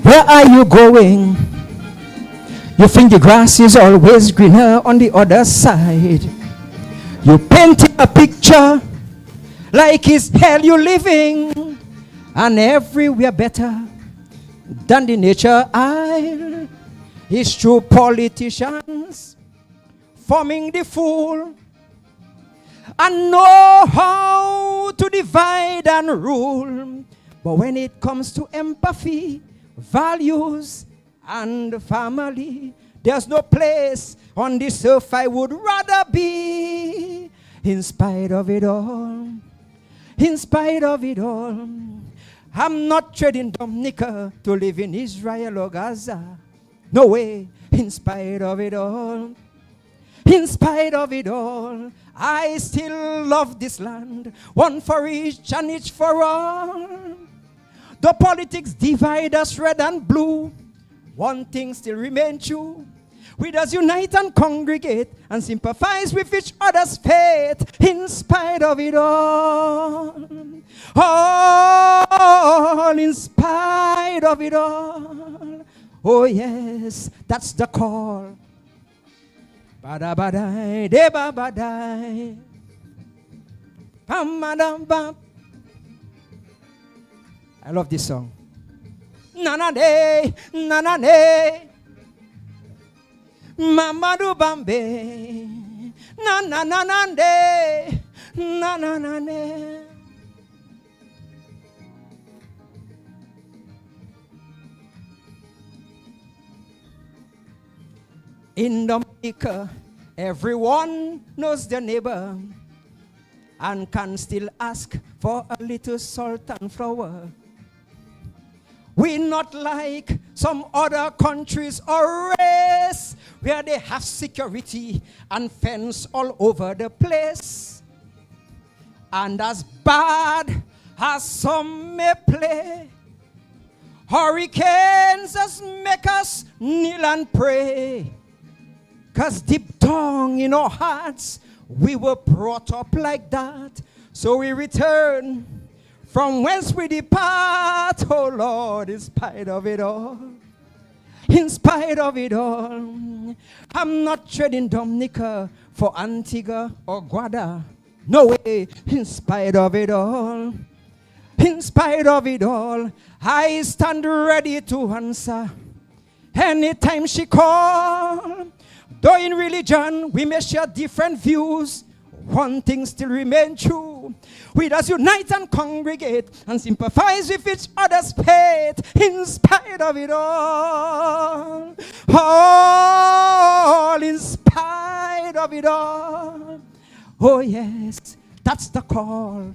where are you going? You think the grass is always greener on the other side. You painting a picture like it's hell you living, and everywhere better than the nature isle. It's true politicians forming the fool and know how to divide and rule. But when it comes to empathy, values, and family, there's no place on this earth I would rather be. In spite of it all, in spite of it all, I'm not trading Dominica to live in Israel or Gaza. No way. in spite of it all. In spite of it all, I still love this land, one for each and each for all. The politics divide us red and blue, one thing still remains true. We does unite and congregate and sympathize with each other's fate in spite of it all. All in spite of it all. Oh yes, that's the call. Bada badai, de ba badai. Pam madam bam. I love this song. Na na de, na na de. Mama do bambe. Na na na na de. Na na na de. In Dominica, everyone knows their neighbor and can still ask for a little salt and flour. We not like some other countries or race where they have security and fence all over the place. And as bad as some may play, hurricanes just make us kneel and pray. 'Cause deep down in our hearts, we were brought up like that. So we return from whence we depart. Oh Lord, in spite of it all. In spite of it all. I'm not trading Dominica for Antigua or Guada. No way, in spite of it all. In spite of it all, I stand ready to answer anytime she calls. Though in religion we may share different views, one thing still remains true. We does unite and congregate and sympathize with each other's fate in spite of it all. All in spite of it all. Oh yes, that's the call.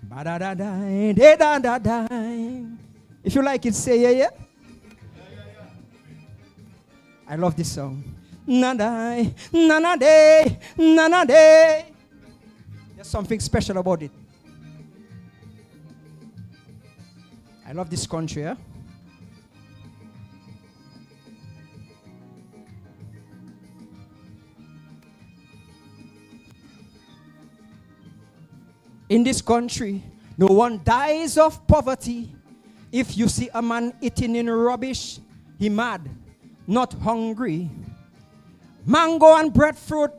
Ba-da-da-da, da-da-da-da. If you like it, say yeah, yeah. I love this song. Na-dai, na-na-day, na-na-day. There's something special about it. I love this country, yeah? In this country, no one dies of poverty. If you see a man eating in rubbish, he mad, not hungry. Mango and breadfruit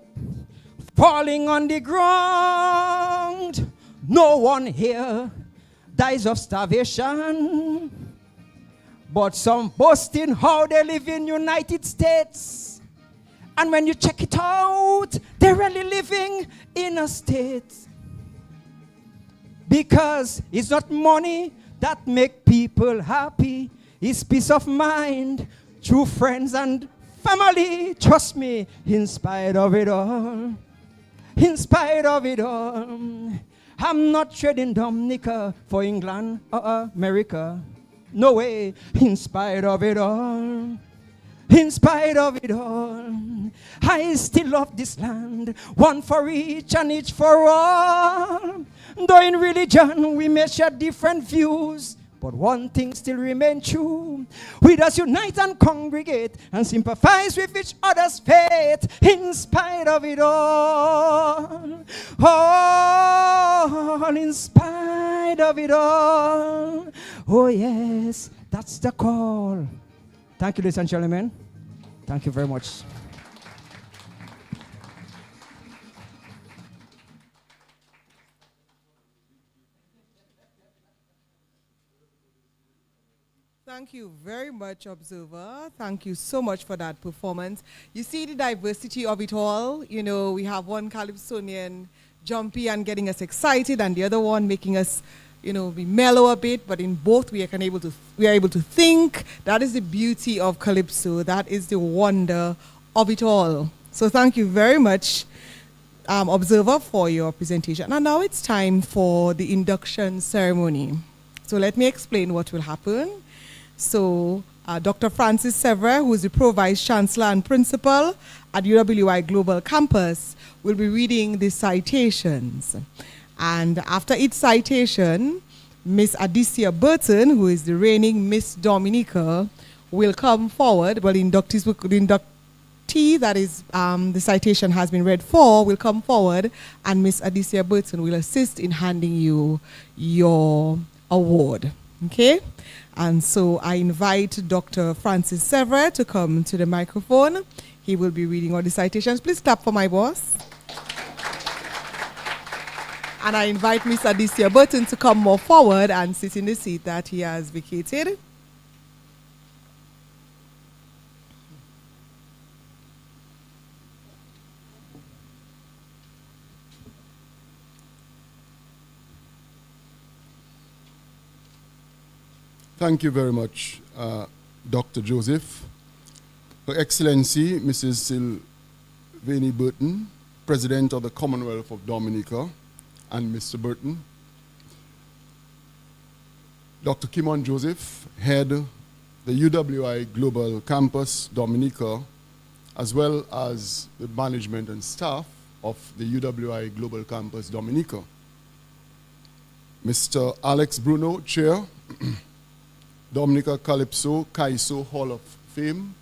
falling on the ground. No one here dies of starvation. But some boasting how they live in United States. And when you check it out, they're really living in a state. Because it's not money that make people happy. It's peace of mind, true friends and family. Trust me, in spite of it all. In spite of it all. I'm not trading Dominica for England or America. No way, in spite of it all. In spite of it all, I still love this land, one for each and each for all. Though in religion we may share different views, but one thing still remains true. We does unite and congregate and sympathize with each other's fate in spite of it all. All in spite of it all. Oh yes, that's the call. Thank you, ladies and gentlemen. Thank you very much. Thank you very much, Observer. Thank you so much for that performance. You see the diversity of it all. You know, we have one Calypsonian jumpy and getting us excited, and the other one making us, you know, be mellow a bit, but in both we are able to think. That is the beauty of Calypso. That is the wonder of it all. So thank you very much, Observer, for your presentation. And now it's time for the induction ceremony. So let me explain what will happen. So Dr. Francis Sevre, who is the Pro Vice Chancellor and Principal at UWI Global Campus, will be reading the citations. And after each citation, Miss Adicia Burton, who is the reigning Miss Dominica, will come forward. Well, the inductee that is the citation has been read for will come forward, and Miss Adicia Burton will assist in handing you your award. Okay? And so I invite Dr. Francis Sevre to come to the microphone. He will be reading all the citations. Please clap for my boss. And I invite Miss Adicia Burton to come more forward and sit in the seat that he has vacated. Thank you very much, Dr. Joseph. Her Excellency, Mrs. Sylvanie Burton, President of the Commonwealth of Dominica, and Mr. Burton. Dr. Kimon Joseph, head the UWI Global Campus Dominica, as well as the management and staff of the UWI Global Campus Dominica. Mr. Alex Bruno, Chair, Dominica Calypso Kaiso Hall of Fame.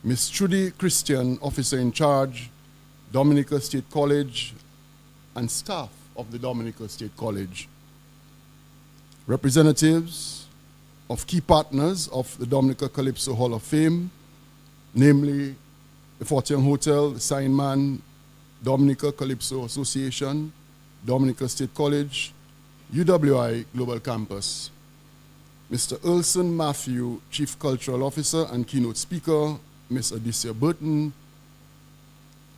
Ms. Trudy Christian, Officer in Charge, Dominica State College, and staff of the Dominica State College. Representatives of key partners of the Dominica Calypso Hall of Fame, namely the Fort Young Hotel, the Signman, Dominica Calypso Association, Dominica State College, UWI Global Campus. Mr. Erlson Matthew, Chief Cultural Officer and Keynote Speaker, Ms. Adicia Burton,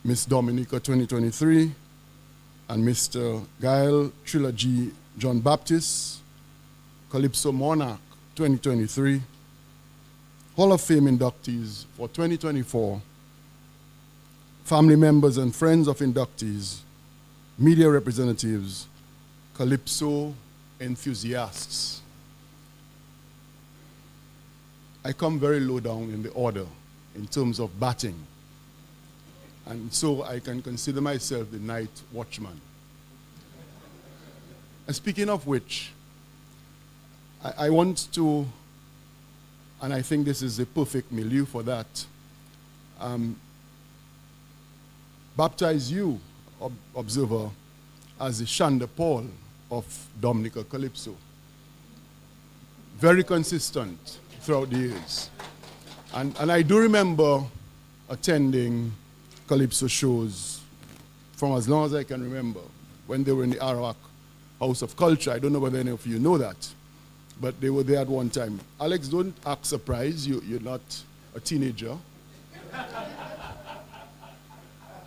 Ms. Dominica 2023, and Mr. Gael Trilogy John Baptist, Calypso Monarch 2023, Hall of Fame inductees for 2024, family members and friends of inductees, media representatives, Calypso enthusiasts. I come very low down in the order in terms of batting. And so I can consider myself the night watchman. And speaking of which, I want to, and I think this is a perfect milieu for that, baptize you, observer, as the Shanda Paul of Dominica Calypso. Very consistent throughout the years. And I do remember attending Calypso shows from as long as I can remember, when they were in the Arawak House of Culture. I don't know whether any of you know that, but they were there at one time. Alex, don't act surprised. You're not a teenager.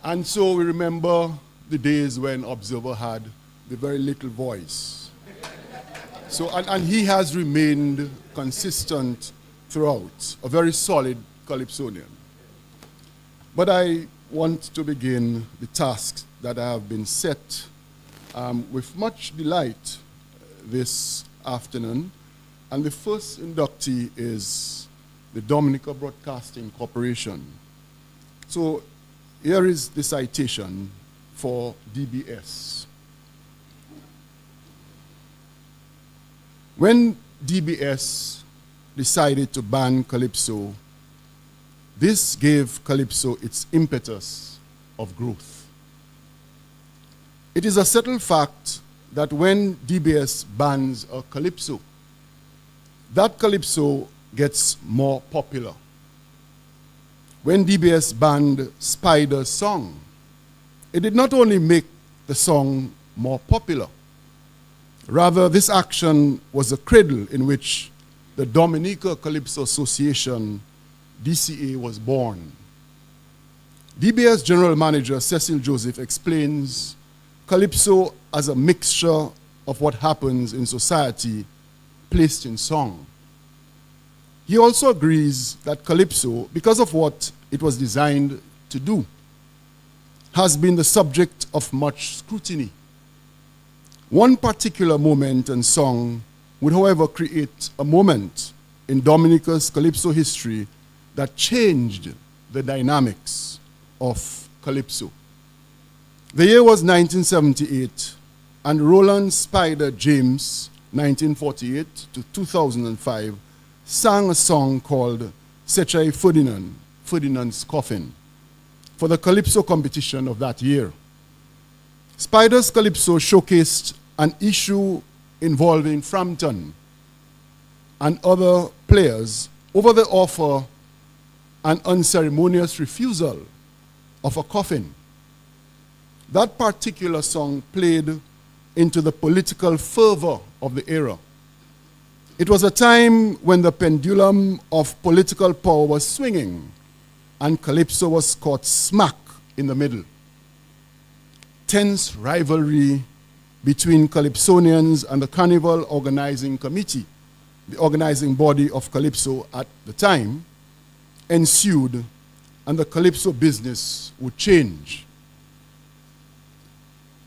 And so we remember the days when Observer had the very little voice. So, and he has remained consistent throughout, a very solid Calypsonian. But I want to begin the task that I have been set with much delight this afternoon. And the first inductee is the Dominica Broadcasting Corporation. So here is the citation for DBS. When DBS decided to ban Calypso, this gave Calypso its impetus of growth. It is a settled fact that when DBS bans a Calypso, that Calypso gets more popular. When DBS banned Spider's song, it did not only make the song more popular, rather this action was a cradle in which the Dominica Calypso Association, DCA, was born. DBS General Manager Cecil Joseph explains Calypso as a mixture of what happens in society placed in song. He also agrees that Calypso, because of what it was designed to do, has been the subject of much scrutiny. One particular moment and song would, however, create a moment in Dominica's Calypso history that changed the dynamics of Calypso. The year was 1978, and Roland Spider James, 1948 to 2005, sang a song called Sechay Ferdinand, Ferdinand's Coffin, for the Calypso competition of that year. Spider's Calypso showcased an issue involving Frampton and other players over the offer and unceremonious refusal of a coffin. That particular song played into the political fervor of the era. It was a time when the pendulum of political power was swinging and Calypso was caught smack in the middle. Tense rivalry between Calypsonians and the Carnival Organizing Committee, the organizing body of Calypso at the time, ensued, and the Calypso business would change.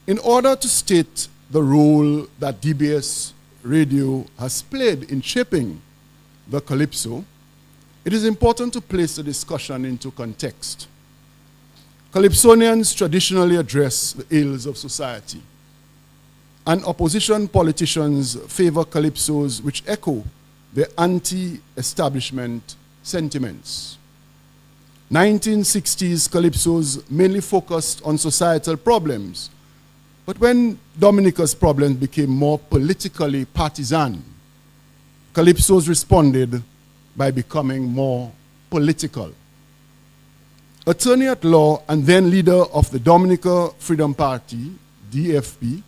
In order to state the role that DBS Radio has played in shaping the Calypso, it is important to place the discussion into context. Calypsonians traditionally address the ills of society, and opposition politicians favor Calypsos which echo their anti-establishment sentiments. 1960s Calypsos mainly focused on societal problems, but when Dominica's problems became more politically partisan, Calypsos responded by becoming more political. Attorney at law and then leader of the Dominica Freedom Party, DFP,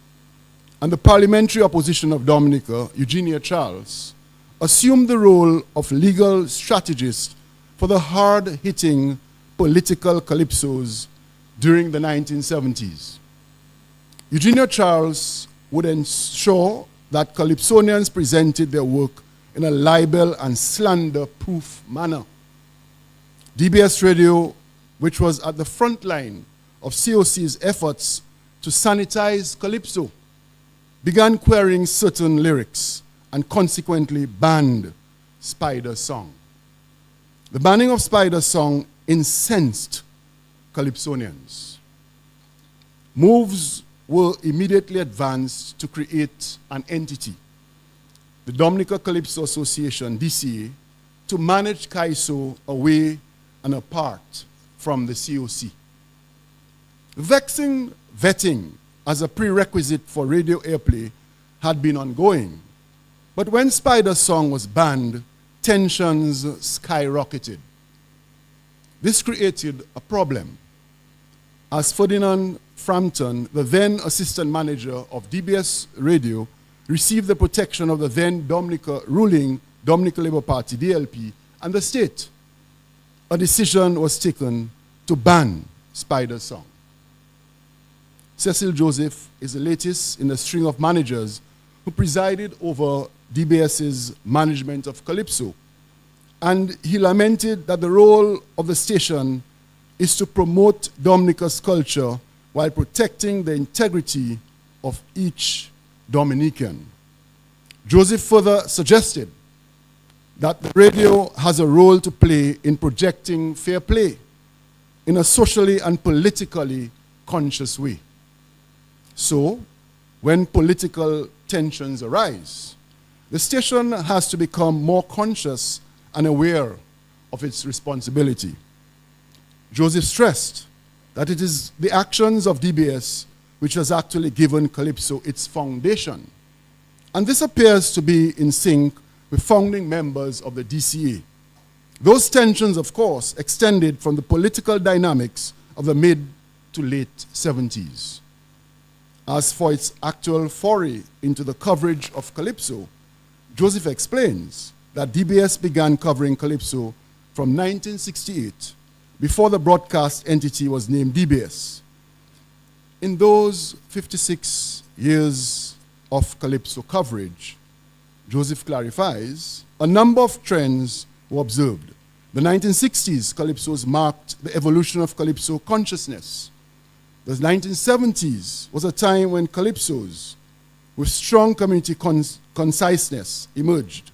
and the parliamentary opposition of Dominica, Eugenia Charles, assumed the role of legal strategist for the hard-hitting political Calypsos during the 1970s. Eugenia Charles would ensure that Calypsonians presented their work in a libel and slander-proof manner. DBS Radio, which was at the front line of COC's efforts to sanitize Calypso, began querying certain lyrics and consequently banned Spider's song. The banning of Spider's song incensed Calypsonians. Moves were immediately advanced to create an entity, the Dominica Calypso Association, DCA, to manage Kaiso away and apart from the COC. Vexing vetting as a prerequisite for radio airplay had been ongoing, but when Spider's song was banned, tensions skyrocketed. This created a problem, as Ferdinand Frampton, the then assistant manager of DBS Radio, received the protection of the then ruling Dominica Labour Party, DLP, and the state. A decision was taken to ban Spider's song. Cecil Joseph is the latest in a string of managers who presided over DBS's management of Calypso, and he lamented that the role of the station is to promote Dominica's culture while protecting the integrity of each Dominican. Joseph further suggested that the radio has a role to play in projecting fair play in a socially and politically conscious way. So, when political tensions arise, the station has to become more conscious and aware of its responsibility. Joseph stressed that it is the actions of DBS which has actually given Calypso its foundation. And this appears to be in sync with founding members of the DCA. Those tensions, of course, extended from the political dynamics of the mid to late 70s. As for its actual foray into the coverage of Calypso, Joseph explains that DBS began covering Calypso from 1968, before the broadcast entity was named DBS. In those 56 years of Calypso coverage, Joseph clarifies, a number of trends were observed. The 1960s Calypsos marked the evolution of Calypso consciousness. The 1970s was a time when Calypsos with strong community conciseness emerged.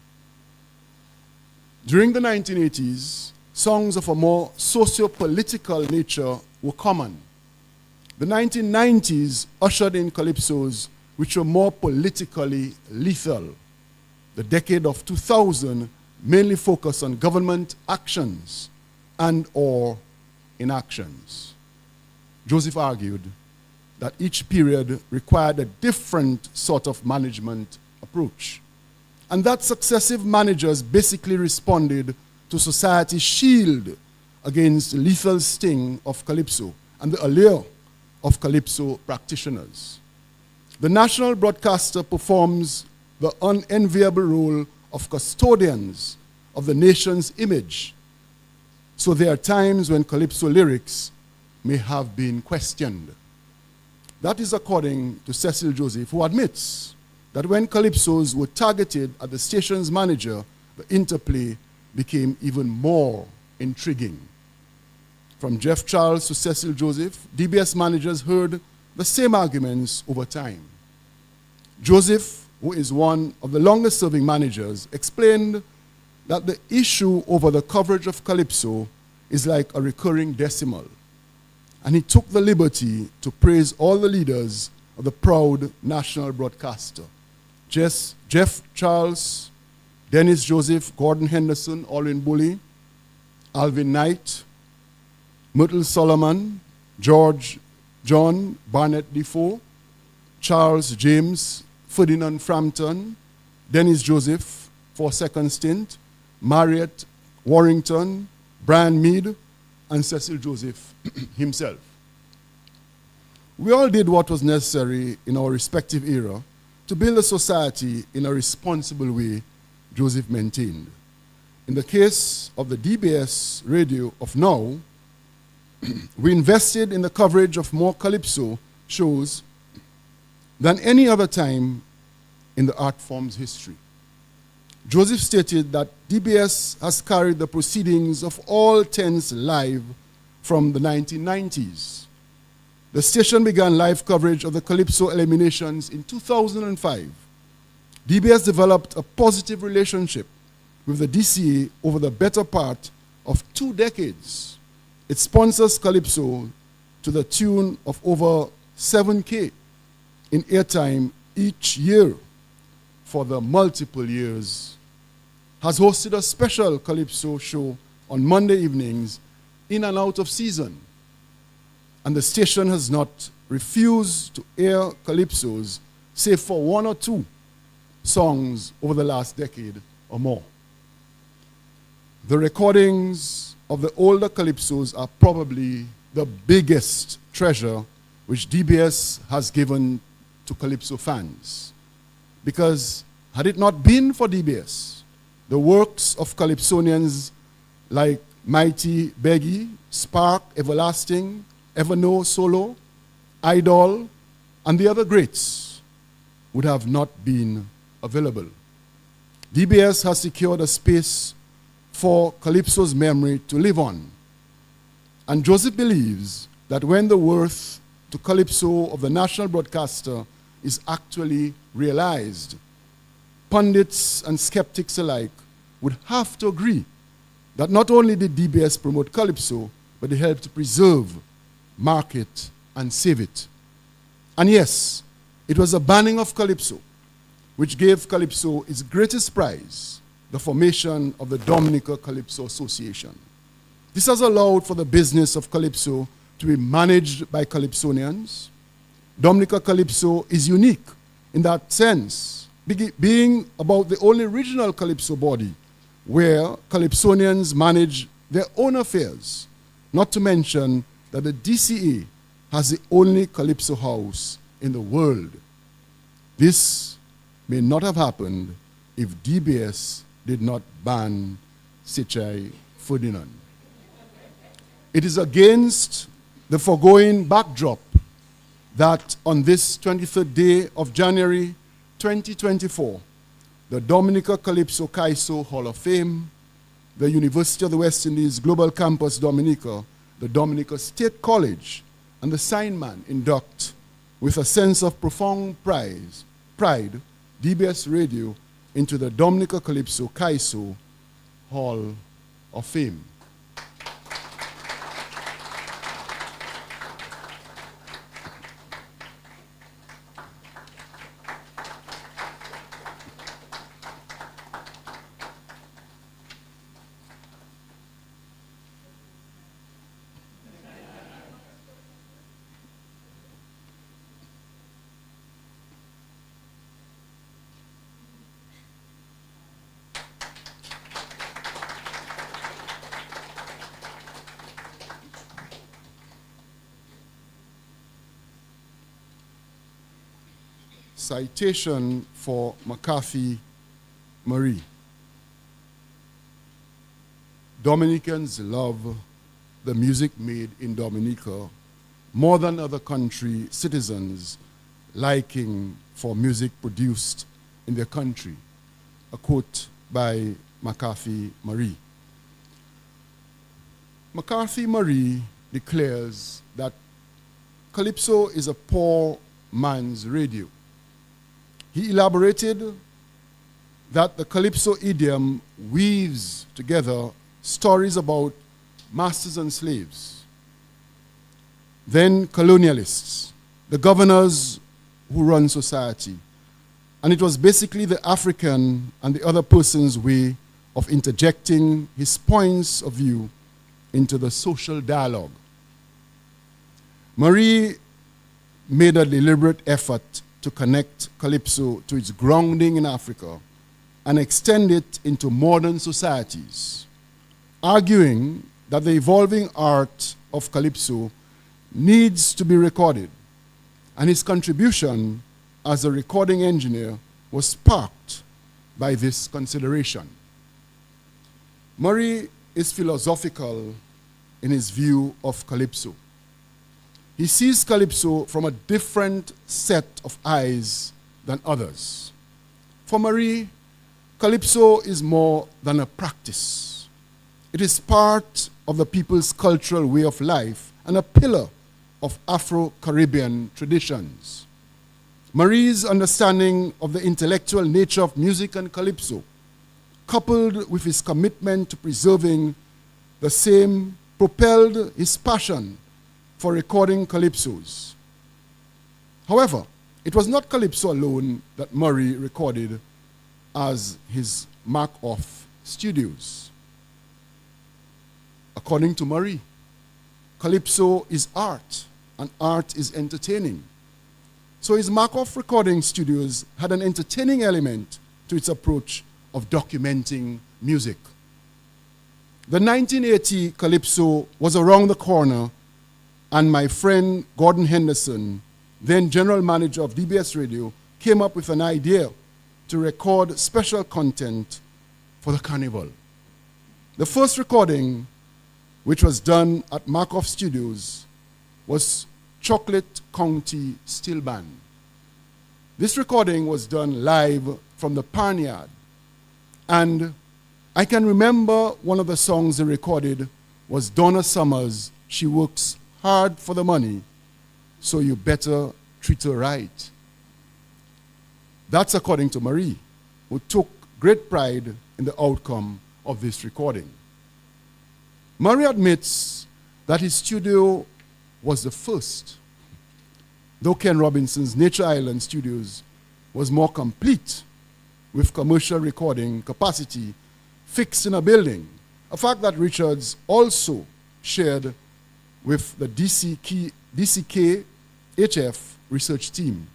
During the 1980s, songs of a more socio-political nature were common. The 1990s ushered in calypsos which were more politically lethal. The decade of 2000 mainly focused on government actions and or inactions. Joseph argued that each period required a different sort of management approach, and that successive managers basically responded to society's shield against the lethal sting of calypso and the allure of calypso practitioners. The national broadcaster performs the unenviable role of custodians of the nation's image, so there are times when calypso lyrics may have been questioned. That is according to Cecil Joseph, who admits that when calypsos were targeted at the station's manager, the interplay became even more intriguing. From Jeff Charles to Cecil Joseph, DBS managers heard the same arguments over time. Joseph, who is one of the longest-serving managers, explained that the issue over the coverage of calypso is like a recurring decimal. And he took the liberty to praise all the leaders of the proud national broadcaster. Jeff Charles, Dennis Joseph, Gordon Henderson, Alwyn Bully, Alvin Knight, Myrtle Solomon, George John Barnett Defoe, Charles James, Ferdinand Frampton, Dennis Joseph for a second stint, Marriott Warrington, Brian Mead, and Cecil Joseph himself. We all did what was necessary in our respective era to build a society in a responsible way, Joseph maintained. In the case of the DBS radio of now, we invested in the coverage of more calypso shows than any other time in the art form's history. Joseph stated that DBS has carried the proceedings of all 10s live from the 1990s. The station began live coverage of the calypso eliminations in 2005. DBS developed a positive relationship with the DCA over the better part of 2 decades. It sponsors calypso to the tune of over 7K in airtime each year for the multiple years, has hosted a special calypso show on Monday evenings in and out of season, and the station has not refused to air calypsos save for 1 or 2 songs over the last decade or more. The recordings of the older calypsos are probably the biggest treasure which DBS has given to calypso fans, because had it not been for DBS, the works of calypsonians like Mighty Beggy, Spark, Everlasting, Everno Solo, Idol, and the other greats would have not been available. DBS has secured a space for calypso's memory to live on. And Joseph believes that when the worth to calypso of the national broadcaster is actually realized, pundits and skeptics alike would have to agree that not only did DBS promote calypso, but they helped to preserve, market, and save it. And yes, it was a banning of calypso which gave calypso its greatest prize, the formation of the Dominica Calypso Association. This has allowed for the business of calypso to be managed by calypsonians. Dominica Calypso is unique in that sense, being about the only regional calypso body where calypsonians manage their own affairs, not to mention that the DCA has the only calypso house in the world. This may not have happened if DBS did not ban Sichai Ferdinand. It is against the foregoing backdrop that on this 23rd day of January 2024, the Dominica Calypso Kaiso Hall of Fame, the University of the West Indies Global Campus Dominica, the Dominica State College, and the Signman induct with a sense of profound pride, DBS Radio into the Dominica Calypso Kaiso Hall of Fame. Citation for McCarthy Marie. Dominicans love the music made in Dominica more than other country citizens liking for music produced in their country. A quote by McCarthy Marie. McCarthy Marie declares that Calypso is a poor man's radio. He elaborated that the Calypso idiom weaves together stories about masters and slaves, then colonialists, the governors who run society. And it was basically the African and the other person's way of interjecting his points of view into the social dialogue. Marie made a deliberate effort to connect Calypso to its grounding in Africa and extend it into modern societies, arguing that the evolving art of Calypso needs to be recorded, and his contribution as a recording engineer was sparked by this consideration. Murray is philosophical in his view of Calypso. He sees Calypso from a different set of eyes than others. For Marie, Calypso is more than a practice. It is part of the people's cultural way of life and a pillar of Afro-Caribbean traditions. Marie's understanding of the intellectual nature of music and Calypso, coupled with his commitment to preserving the same, propelled his passion for recording Calypsos. However, it was not Calypso alone that Murray recorded as his mark-off studios. According to Murray, Calypso is art, and art is entertaining. So his mark-off recording studios had an entertaining element to its approach of documenting music. The 1980 Calypso was around the corner, and my friend Gordon Henderson, then general manager of DBS Radio, came up with an idea to record special content for the carnival. The first recording, which was done at Markov Studios, was Chocolate County Steel Band. This recording was done live from the Barnyard, and I can remember one of the songs they recorded was Donna Summer's She Works Hard for the Money, So You Better Treat Her Right. That's according to Marie, who took great pride in the outcome of this recording. Marie admits that his studio was the first, though Ken Robinson's Nature Island Studios was more complete with commercial recording capacity fixed in a building, a fact that Richards also shared with the DCK HF research team.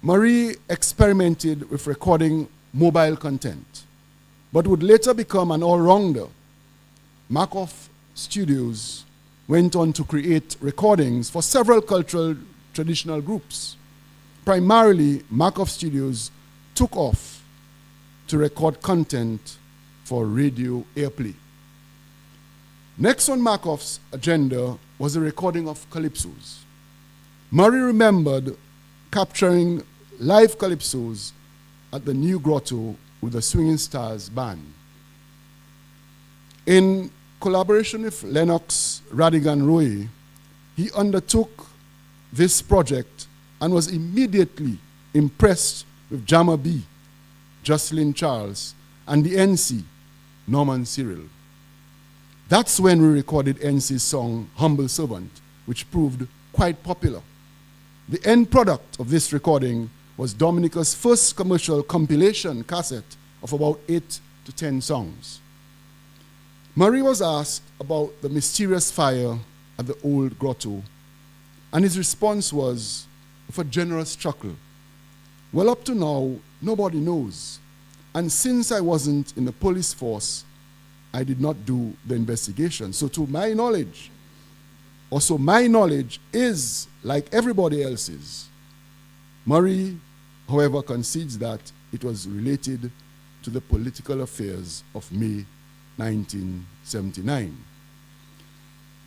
Marie experimented with recording mobile content, but would later become an all-rounder. Markov Studios went on to create recordings for several cultural traditional groups. Primarily, Markov Studios took off to record content for radio airplay. Next on Markov's agenda was the recording of Calypsos. Murray remembered capturing live Calypsos at the New Grotto with the Swinging Stars Band. In collaboration with Lennox Radigan Roy, he undertook this project and was immediately impressed with Jammer B, Jocelyn Charles, and the NC, Norman Cyril. That's when we recorded NC's song Humble Servant, which proved quite popular. The end product of this recording was Dominica's first commercial compilation cassette of about 8 to 10 songs. Murray was asked about the mysterious fire at the old grotto, and his response was, with a generous chuckle, "Well, up to now, nobody knows. And since I wasn't in the police force, I did not do the investigation. So my knowledge is like everybody else's." Murray, however, concedes that it was related to the political affairs of May 1979.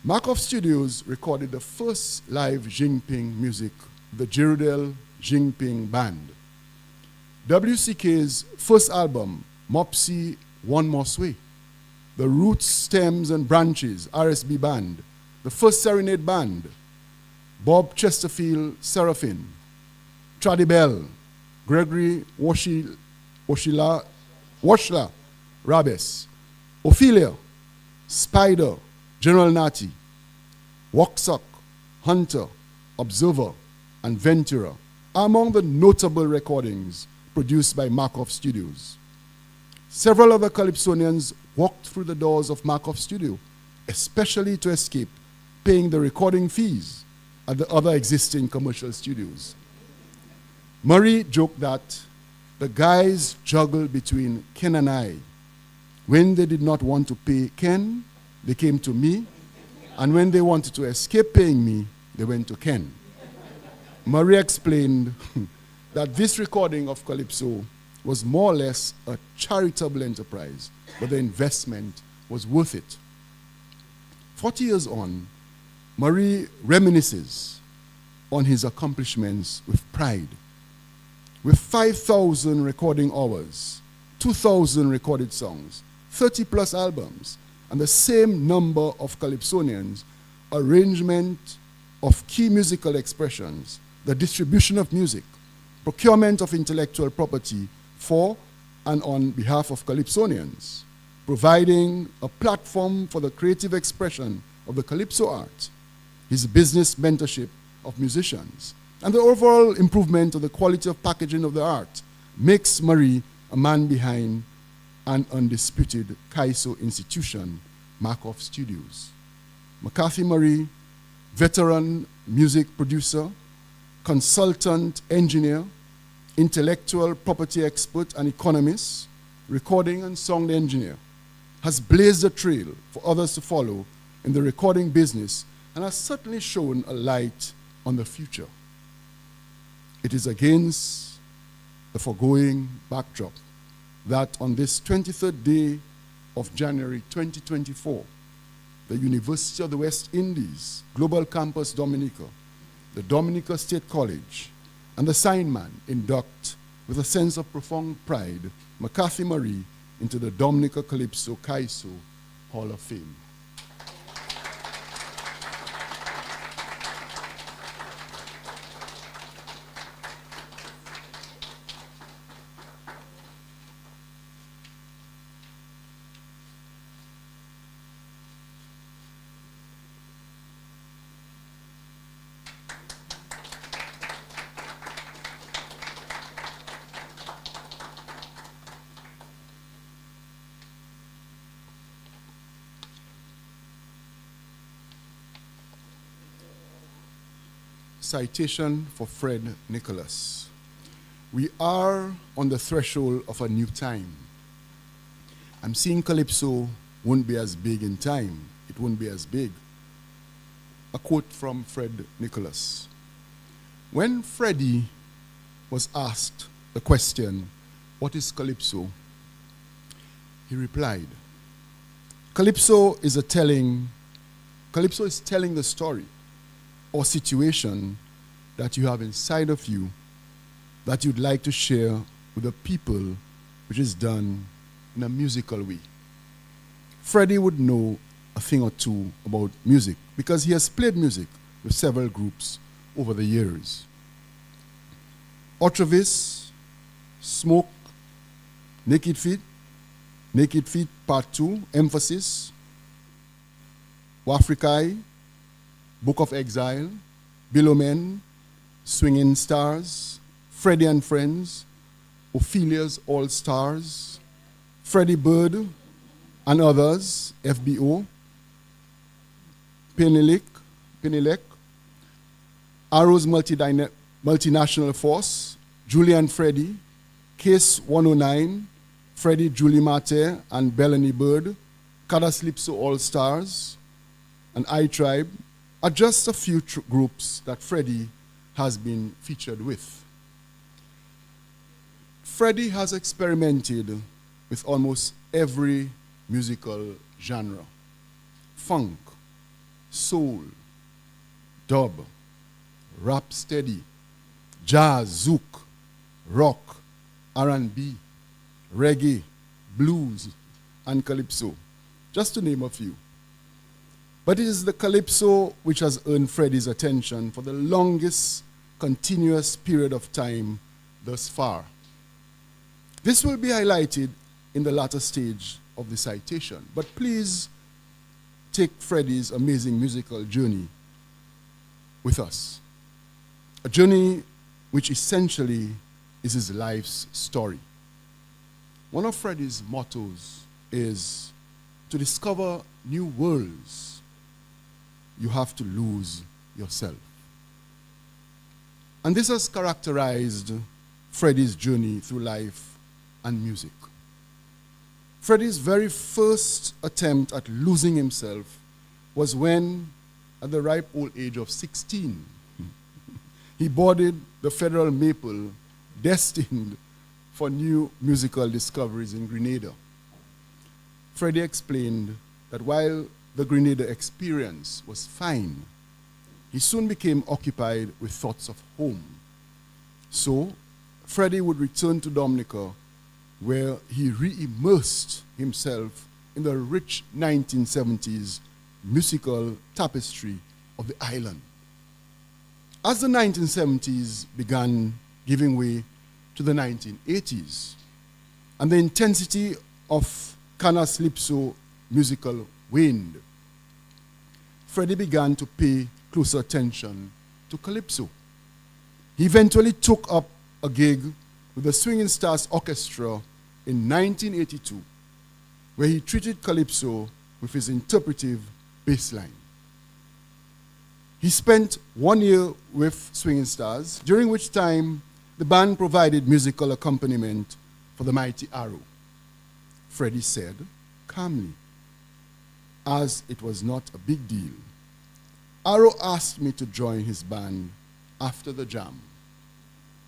Markov Studios recorded the first live Jinping music, the Jirudel Jinping Band. WCK's first album, Mopsy One More Sway, the Roots, Stems and Branches, RSB Band, the first Serenade Band, Bob Chesterfield Seraphim, Traddy Bell, Gregory Washla Rabes, Ophelia, Spider, General Nati, Waxuck, Hunter, Observer, and Ventura are among the notable recordings produced by Markov Studios. Several other Calypsonians walked through the doors of Markov Studio, especially to escape paying the recording fees at the other existing commercial studios. Murray joked that the guys juggled between Ken and I. When they did not want to pay Ken, they came to me, and when they wanted to escape paying me, they went to Ken. Murray explained that this recording of Calypso was more or less a charitable enterprise, but the investment was worth it. 40 years on, Murray reminisces on his accomplishments with pride. With 5,000 recording hours, 2,000 recorded songs, 30 plus albums, and the same number of Calypsonians, arrangement of key musical expressions, the distribution of music, procurement of intellectual property for and on behalf of Calypsonians, providing a platform for the creative expression of the Calypso art, his business mentorship of musicians, and the overall improvement of the quality of packaging of the art makes Murray a man behind an undisputed Kaiso institution, Markov Studios. McCarthy Murray, veteran music producer, consultant engineer, intellectual property expert and economist, recording and sound engineer, has blazed a trail for others to follow in the recording business and has certainly shown a light on the future. It is against the foregoing backdrop that on this 23rd day of January 2024, the University of the West Indies Global Campus Dominica, the Dominica State College, and the Signman induct with a sense of profound pride McCarthy Murray into the Dominica Calypso Kaiso Hall of Fame. Citation for Fred Nicholas. We are on the threshold of a new time. I'm seeing Calypso won't be as big in time. It won't be as big. A quote from Fred Nicholas. When Freddie was asked the question, "What is Calypso?" he replied, Calypso is telling the story or situation that you have inside of you that you'd like to share with the people, which is done in a musical way. Freddie would know a thing or two about music because he has played music with several groups over the years. Otravis, Smoke, Naked Feet, Part 2, Emphasis, Wafrikai, Book of Exile, Below Men, Swinging Stars, Freddie and Friends, Ophelia's All Stars, Freddie Bird and Others, FBO, Penelec, Arrow's Multinational Force, Julie and Freddie, Case 109, Freddie, Julie Mate, and Bellany Bird, Calypso All Stars, and I-Tribe are just a few groups that Freddie has been featured with. Freddie has experimented with almost every musical genre: funk, soul, dub, rap steady, jazz, zouk, rock, R&B, reggae, blues, and calypso, just to name a few. But it is the calypso which has earned Freddie's attention for the longest continuous period of time thus far. This will be highlighted in the latter stage of the citation, but please take Freddie's amazing musical journey with us. A journey which essentially is his life's story. One of Freddie's mottos is, to discover new worlds, you have to lose yourself. And this has characterized Freddie's journey through life and music. Freddie's very first attempt at losing himself was when, at the ripe old age of 16, he boarded the Federal Maple, destined for new musical discoveries in Grenada. Freddie explained that while the Grenada experience was fine, he soon became occupied with thoughts of home. So, Freddie would return to Dominica, where he re-immersed himself in the rich 1970s musical tapestry of the island. As the 1970s began giving way to the 1980s, and the intensity of Calypso musical waned, Freddie began to pay closer attention to calypso. He eventually took up a gig with the Swinging Stars Orchestra in 1982, where he treated calypso with his interpretive bass line. He spent 1 year with Swinging Stars, during which time the band provided musical accompaniment for the mighty Arrow. Freddie said, calmly, as it was not a big deal, Arrow asked me to join his band after the jam,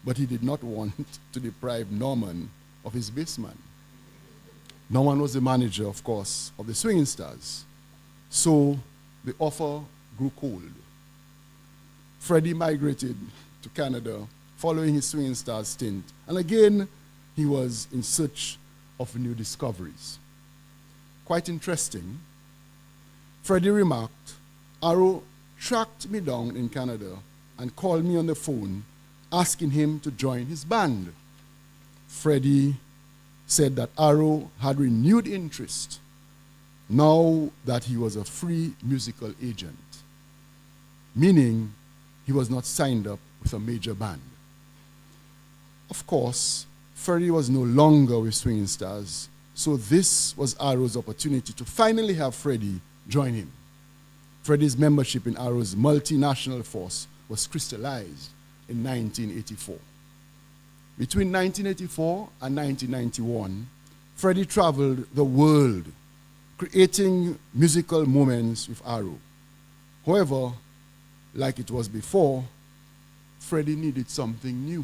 but he did not want to deprive Norman of his bassman. Norman was the manager, of course, of the Swinging Stars, so the offer grew cold. Freddie migrated to Canada following his Swinging Stars stint, and again, he was in search of new discoveries. Quite interesting, Freddie remarked, Arrow tracked me down in Canada and called me on the phone asking him to join his band. Freddie said that Arrow had renewed interest now that he was a free musical agent, meaning he was not signed up with a major band. Of course, Freddie was no longer with Swinging Stars, so this was Arrow's opportunity to finally have Freddie join him. Freddie's membership in Arrow's multinational force was crystallized in 1984. Between 1984 and 1991, Freddie traveled the world, creating musical moments with Arrow. However, like it was before, Freddie needed something new.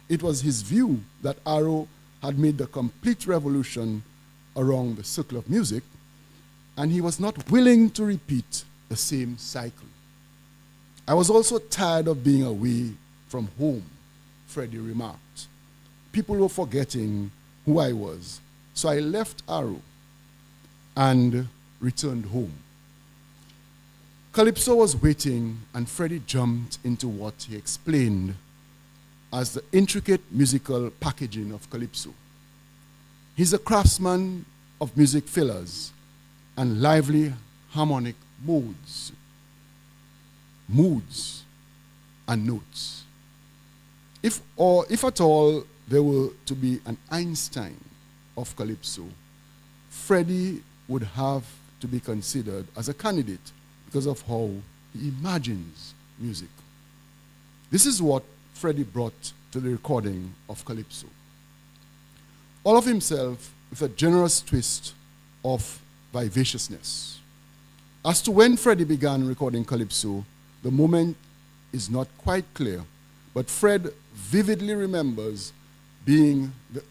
It was his view that Arrow had made the complete revolution around the circle of music, and he was not willing to repeat the same cycle. I was also tired of being away from home, Freddie remarked. People were forgetting who I was, so I left Arrow and returned home. Calypso was waiting, and Freddie jumped into what he explained as the intricate musical packaging of calypso. He's a craftsman of music fillers and lively harmonic moods and notes. If at all there were to be an Einstein of Calypso, Freddie would have to be considered as a candidate because of how he imagines music. This is what Freddie brought to the recording of Calypso. All of himself with a generous twist of vivaciousness. As to when Freddie began recording Calypso, the moment is not quite clear, but Fred vividly remembers being the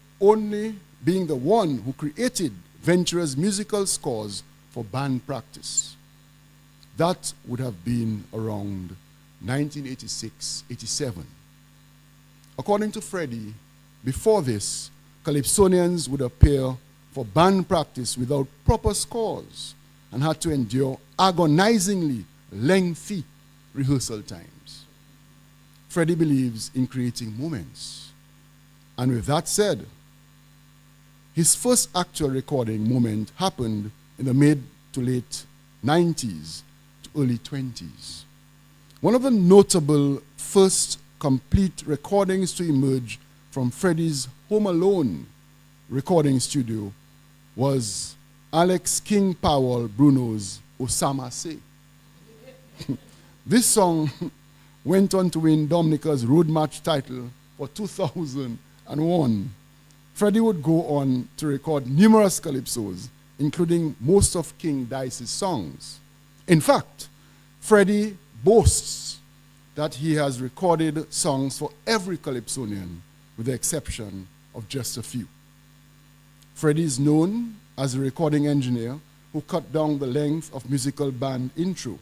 one who created Ventura's musical scores for band practice. That would have been around 1986-87. According to Freddie, before this, Calypsonians would appear for band practice without proper scores and had to endure agonizingly lengthy rehearsal times. Freddie believes in creating moments. And with that said, his first actual recording moment happened in the mid to late 90s to early 20s. One of the notable first complete recordings to emerge from Freddie's Home Alone recording studio was Alex King Powell Bruno's Osama Say. This song went on to win Dominica's Road March title for 2001. Freddie would go on to record numerous calypsos, including most of King Dice's songs. In fact, Freddie boasts that he has recorded songs for every Calypsonian, with the exception of just a few. Freddie is known as a recording engineer who cut down the length of musical band intro,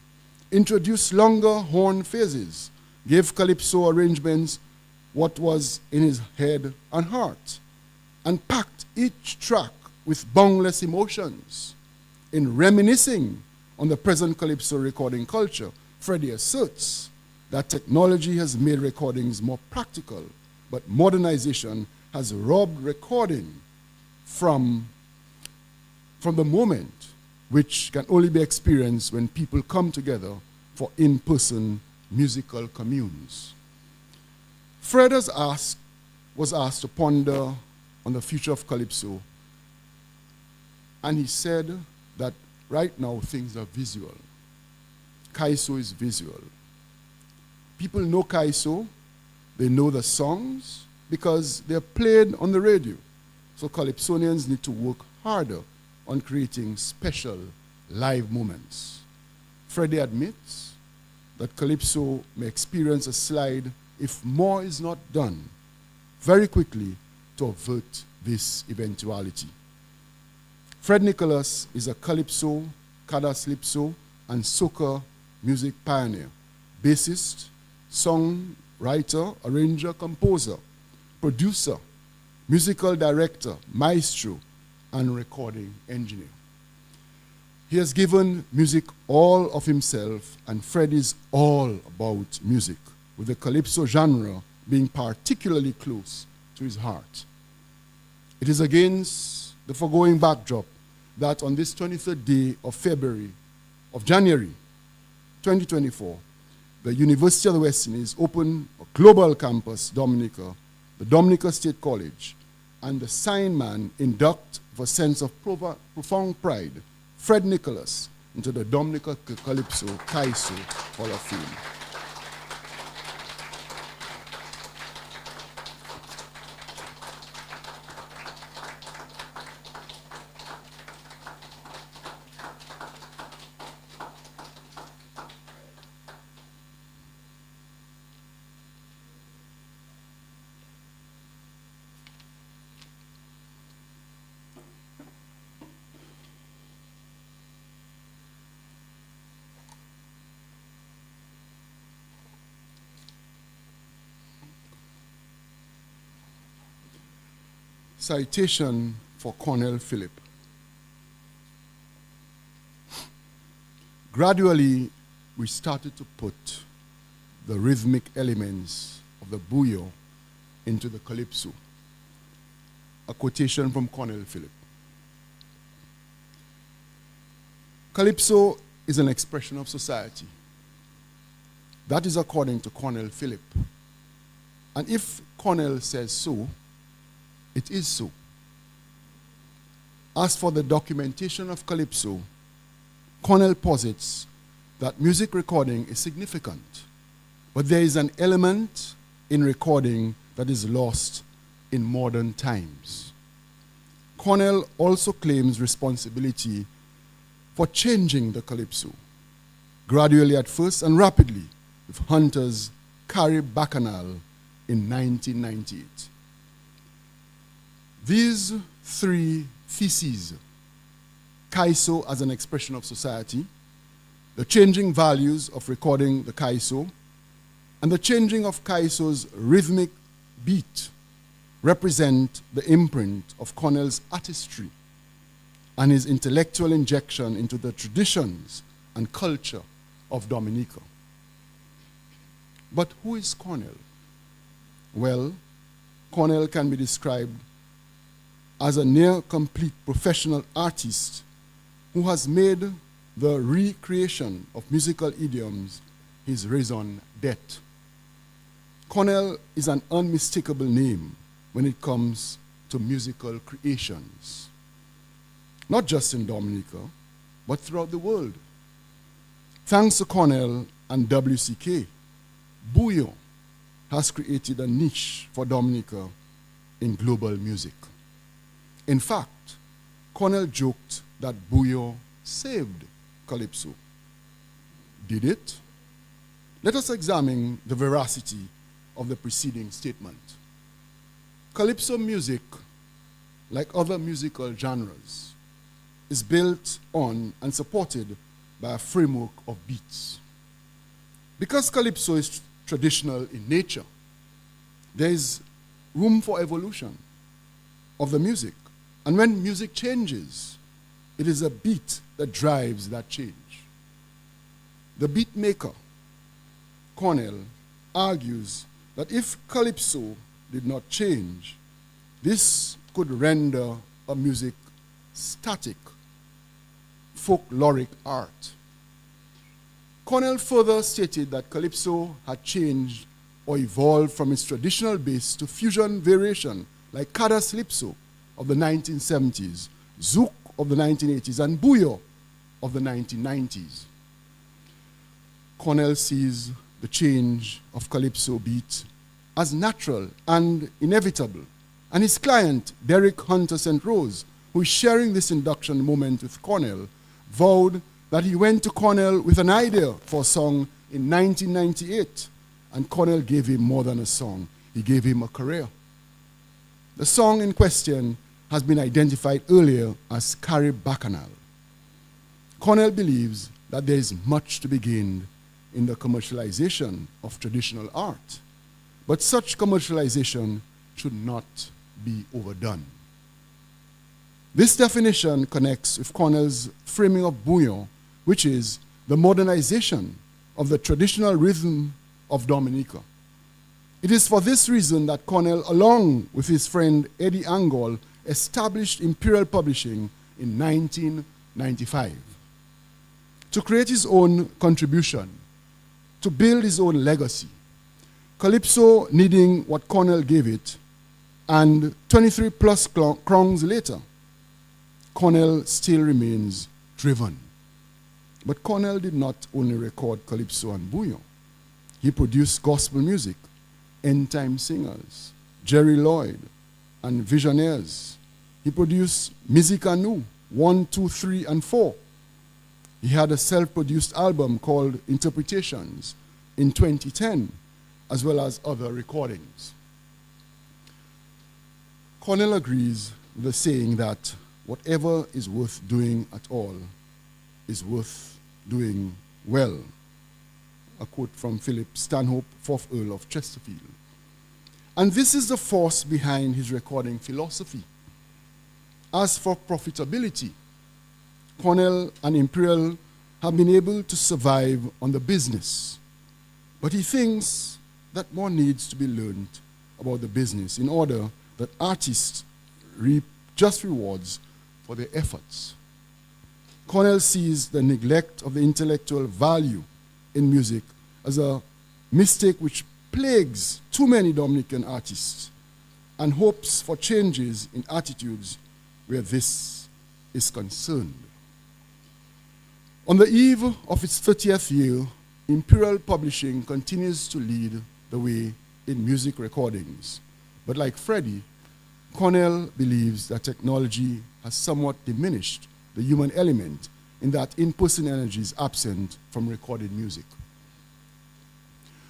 introduced longer horn phases, gave Calypso arrangements what was in his head and heart, and packed each track with boundless emotions. In reminiscing on the present Calypso recording culture, Freddie asserts that technology has made recordings more practical, but modernization has robbed recording from the moment, which can only be experienced when people come together for in-person musical communes. Fred was asked to ponder on the future of Calypso, and he said that right now things are visual. Kaiso is visual. People know Kaiso, they know the songs because they're played on the radio. So Calypsonians need to work harder on creating special live moments. Freddie admits that Calypso may experience a slide if more is not done very quickly to avert this eventuality. Fred Nicholas is a Calypso, Cadaslypso, and soca music pioneer, bassist, songwriter, arranger, composer, producer, musical director, maestro, and recording engineer. He has given music all of himself, and Fred is all about music, with the Calypso genre being particularly close to his heart. It is against the foregoing backdrop that on this 23rd day of January 2024, the University of the West Indies opened a global campus, Dominica, the Dominica State College, and the sign man induct with a sense of profound pride Fred Nicholas into the Dominica Calypso Kaiso Hall of Fame. Citation for Cornell Phillip. Gradually, we started to put the rhythmic elements of the bouillon into the calypso. A quotation from Cornell Phillip. Calypso is an expression of society. That is according to Cornell Phillip. And if Cornell says so, it is so. As for the documentation of Calypso, Cornell posits that music recording is significant, but there is an element in recording that is lost in modern times. Cornell also claims responsibility for changing the Calypso, gradually at first and rapidly, with Hunter's Carrie Bacchanal in 1998. These three theses, Kaiso as an expression of society, the changing values of recording the Kaiso, and the changing of Kaiso's rhythmic beat, represent the imprint of Cornell's artistry and his intellectual injection into the traditions and culture of Dominica. But who is Cornell? Well, Cornell can be described as a near-complete professional artist who has made the recreation of musical idioms his raison d'etre. Cornell is an unmistakable name when it comes to musical creations, not just in Dominica, but throughout the world. Thanks to Cornell and WCK, Bouillon has created a niche for Dominica in global music. In fact, Cornell joked that Bouillon saved Calypso. Did it? Let us examine the veracity of the preceding statement. Calypso music, like other musical genres, is built on and supported by a framework of beats. Because Calypso is traditional in nature, there is room for evolution of the music. And when music changes, it is a beat that drives that change. The beat maker, Cornell, argues that if Calypso did not change, this could render a music static, folkloric art. Cornell further stated that Calypso had changed or evolved from its traditional base to fusion variation like Calypso of the 1970s, Zouk of the 1980s, and Bouillon of the 1990s. Cornell sees the change of Calypso beat as natural and inevitable, and his client, Derek Hunter St. Rose, who is sharing this induction moment with Cornell, vowed that he went to Cornell with an idea for a song in 1998, and Cornell gave him more than a song. He gave him a career. The song in question has been identified earlier as Carrie Bacchanal. Cornell believes that there is much to be gained in the commercialization of traditional art, but such commercialization should not be overdone. This definition connects with Cornell's framing of Bouillon, which is the modernization of the traditional rhythm of Dominica. It is for this reason that Cornell, along with his friend Eddie Angol, established Imperial Publishing in 1995 to create his own contribution, to build his own legacy. Calypso needing what Cornell gave it, and 23 plus crowns later, Cornell still remains driven. But Cornell did not only record Calypso and Bouillon. He produced gospel music, End Time Singers, Jerry Lloyd, and Visionaires. He produced Musica Nu, 1, 2, 3, and 4. He had a self-produced album called Interpretations in 2010, as well as other recordings. Cornell agrees with the saying that whatever is worth doing at all is worth doing well. A quote from Philip Stanhope, 4th Earl of Chesterfield. And this is the force behind his recording philosophy. As for profitability, Cornell and Imperial have been able to survive on the business, but he thinks that more needs to be learned about the business in order that artists reap just rewards for their efforts. Cornell sees the neglect of the intellectual value in music as a mistake which plagues too many Dominican artists, and hopes for changes in attitudes where this is concerned. On the eve of its 30th year, Imperial Publishing continues to lead the way in music recordings. But like Freddie, Cornell believes that technology has somewhat diminished the human element in that in-person energy is absent from recorded music.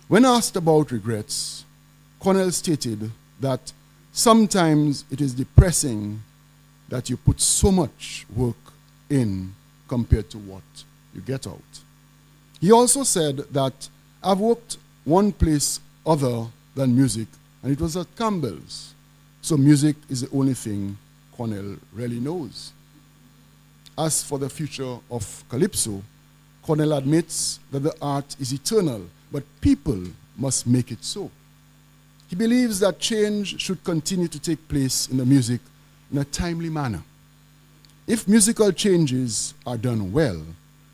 When asked about regrets, Cornell stated that sometimes it is depressing that you put so much work in compared to what you get out. He also said that I've worked one place other than music, and it was at Campbell's. So music is the only thing Cornell really knows. As for the future of Calypso, Cornell admits that the art is eternal, but people must make it so. He believes that change should continue to take place in the music in a timely manner. If musical changes are done well,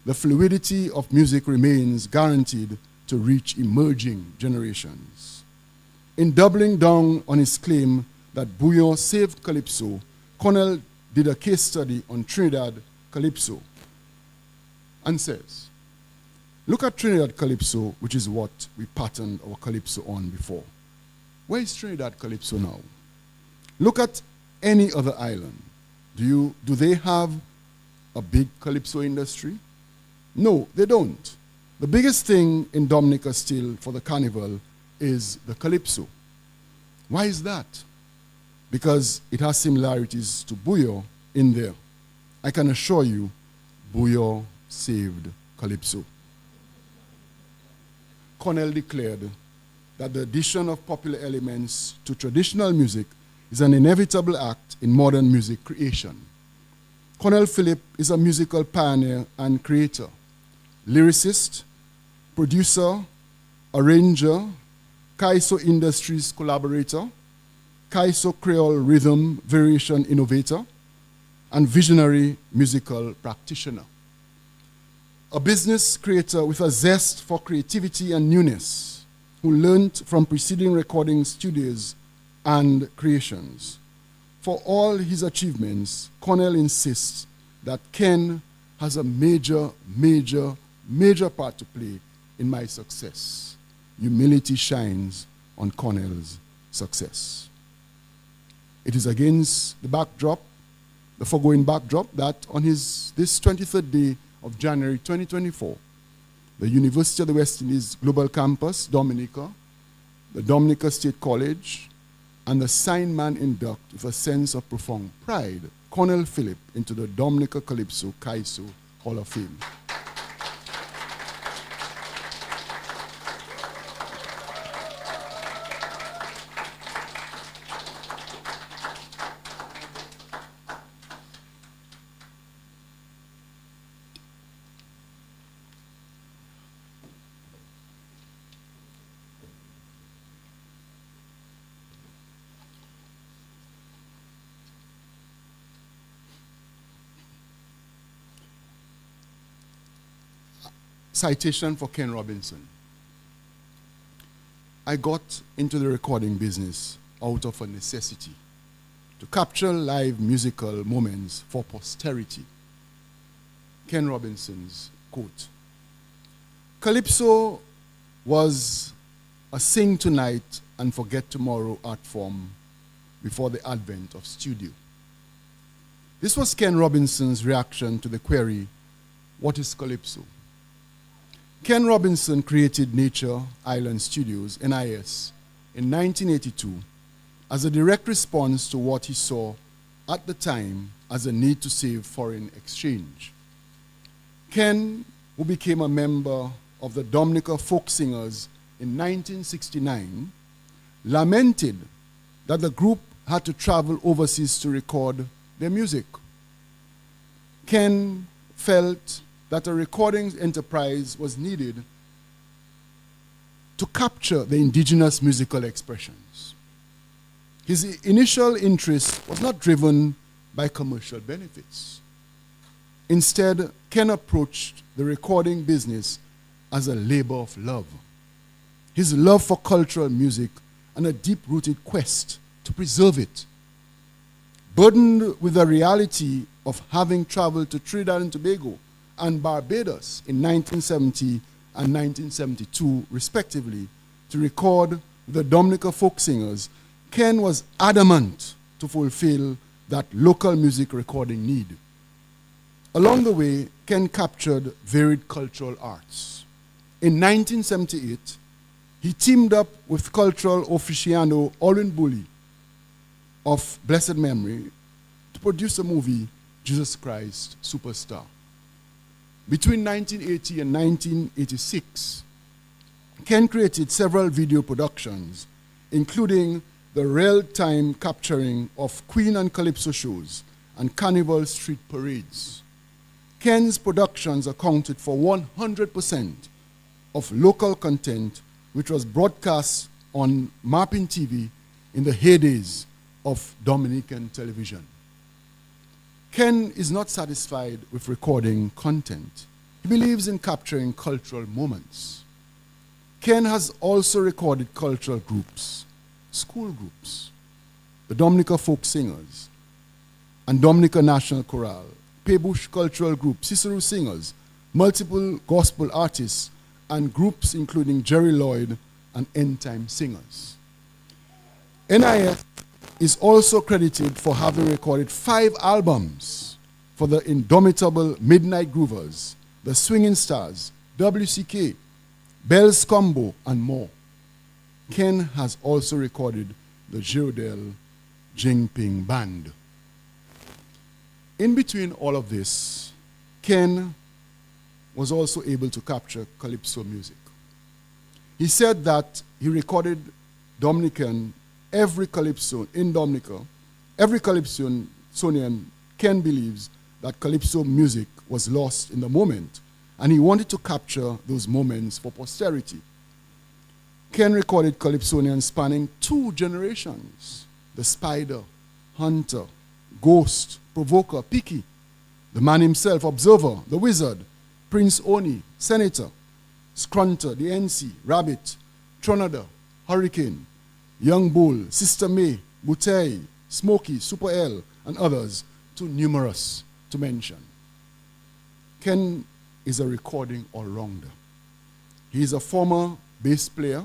the fluidity of music remains guaranteed to reach emerging generations. In doubling down on his claim that Bouillon saved Calypso, Cornell did a case study on Trinidad Calypso and says, look at Trinidad Calypso, which is what we patterned our Calypso on before. Where is Trinidad Calypso now? Look at any other island. Do they have a big Calypso industry? No, they don't. The biggest thing in Dominica still for the carnival is the Calypso. Why is that? Because it has similarities to Bouillon in there. I can assure you, Bouillon saved Calypso. Cornell declared that the addition of popular elements to traditional music is an inevitable act in modern music creation. Cornell Phillip is a musical pioneer and creator, lyricist, producer, arranger, Kaiso Industries collaborator, Kaiso Creole rhythm variation innovator, and visionary musical practitioner. A business creator with a zest for creativity and newness, who learned from preceding recording studios and creations. For all his achievements, Cornell insists that Ken has a major part to play in my success. Humility shines on Cornell's success. It is against the backdrop, the foregoing backdrop, that on this 23rd day of January 2024, the University of the West Indies Global Campus Dominica, the Dominica State College, and the signed man induct with a sense of profound pride Cornell Phillip into the Dominica Calypso Kaiso Hall of Fame. Citation for Ken Robinson. I got into the recording business out of a necessity to capture live musical moments for posterity. Ken Robinson's quote. Calypso was a sing tonight and forget tomorrow art form before the advent of studio. This was Ken Robinson's reaction to the query, what is Calypso? Ken Robinson created Nature Island Studios, NIS, in 1982 as a direct response to what he saw at the time as a need to save foreign exchange. Ken, who became a member of the Dominica Folk Singers in 1969, lamented that the group had to travel overseas to record their music. Ken felt that a recording enterprise was needed to capture the indigenous musical expressions. His initial interest was not driven by commercial benefits. Instead, Ken approached the recording business as a labor of love. His love for cultural music and a deep-rooted quest to preserve it. Burdened with the reality of having traveled to Trinidad and Tobago and Barbados in 1970 and 1972, respectively, to record the Dominica folk singers, Ken was adamant to fulfill that local music recording need. Along the way, Ken captured varied cultural arts. In 1978, he teamed up with cultural aficionado Olin Bully of blessed memory to produce a movie, Jesus Christ Superstar. Between 1980 and 1986, Ken created several video productions, including the real-time capturing of Queen and Calypso shows and Carnival Street parades. Ken's productions accounted for 100% of local content which was broadcast on Mapping TV in the heydays of Dominican television. Ken is not satisfied with recording content. He believes in capturing cultural moments. Ken has also recorded cultural groups, school groups, the Dominica Folk Singers, and Dominica National Chorale, Pebush Cultural Group, Cicero Singers, multiple gospel artists, and groups including Jerry Lloyd and End Time Singers. NIF is also credited for having recorded 5 albums for the Indomitable Midnight Groovers, the Swinging Stars, WCK, Bells Combo, and more. Ken has also recorded the Girodel Jingping Band. In between all of this, Ken was also able to capture calypso music. He said that he recorded Dominican, every calypso in Dominica, every calypsonian, Ken believes that calypso music was lost in the moment, and he wanted to capture those moments for posterity. Ken recorded calypsonians spanning 2 generations: the Spider, Hunter, Ghost, Provoker, Picky, the man himself, Observer, the Wizard, Prince Oni, Senator, Scrunter, the NC, Rabbit, Tronada, Hurricane, Young Bull, Sister May, Butei, Smokey, Super L, and others, too numerous to mention. Ken is a recording all-rounder. He is a former bass player,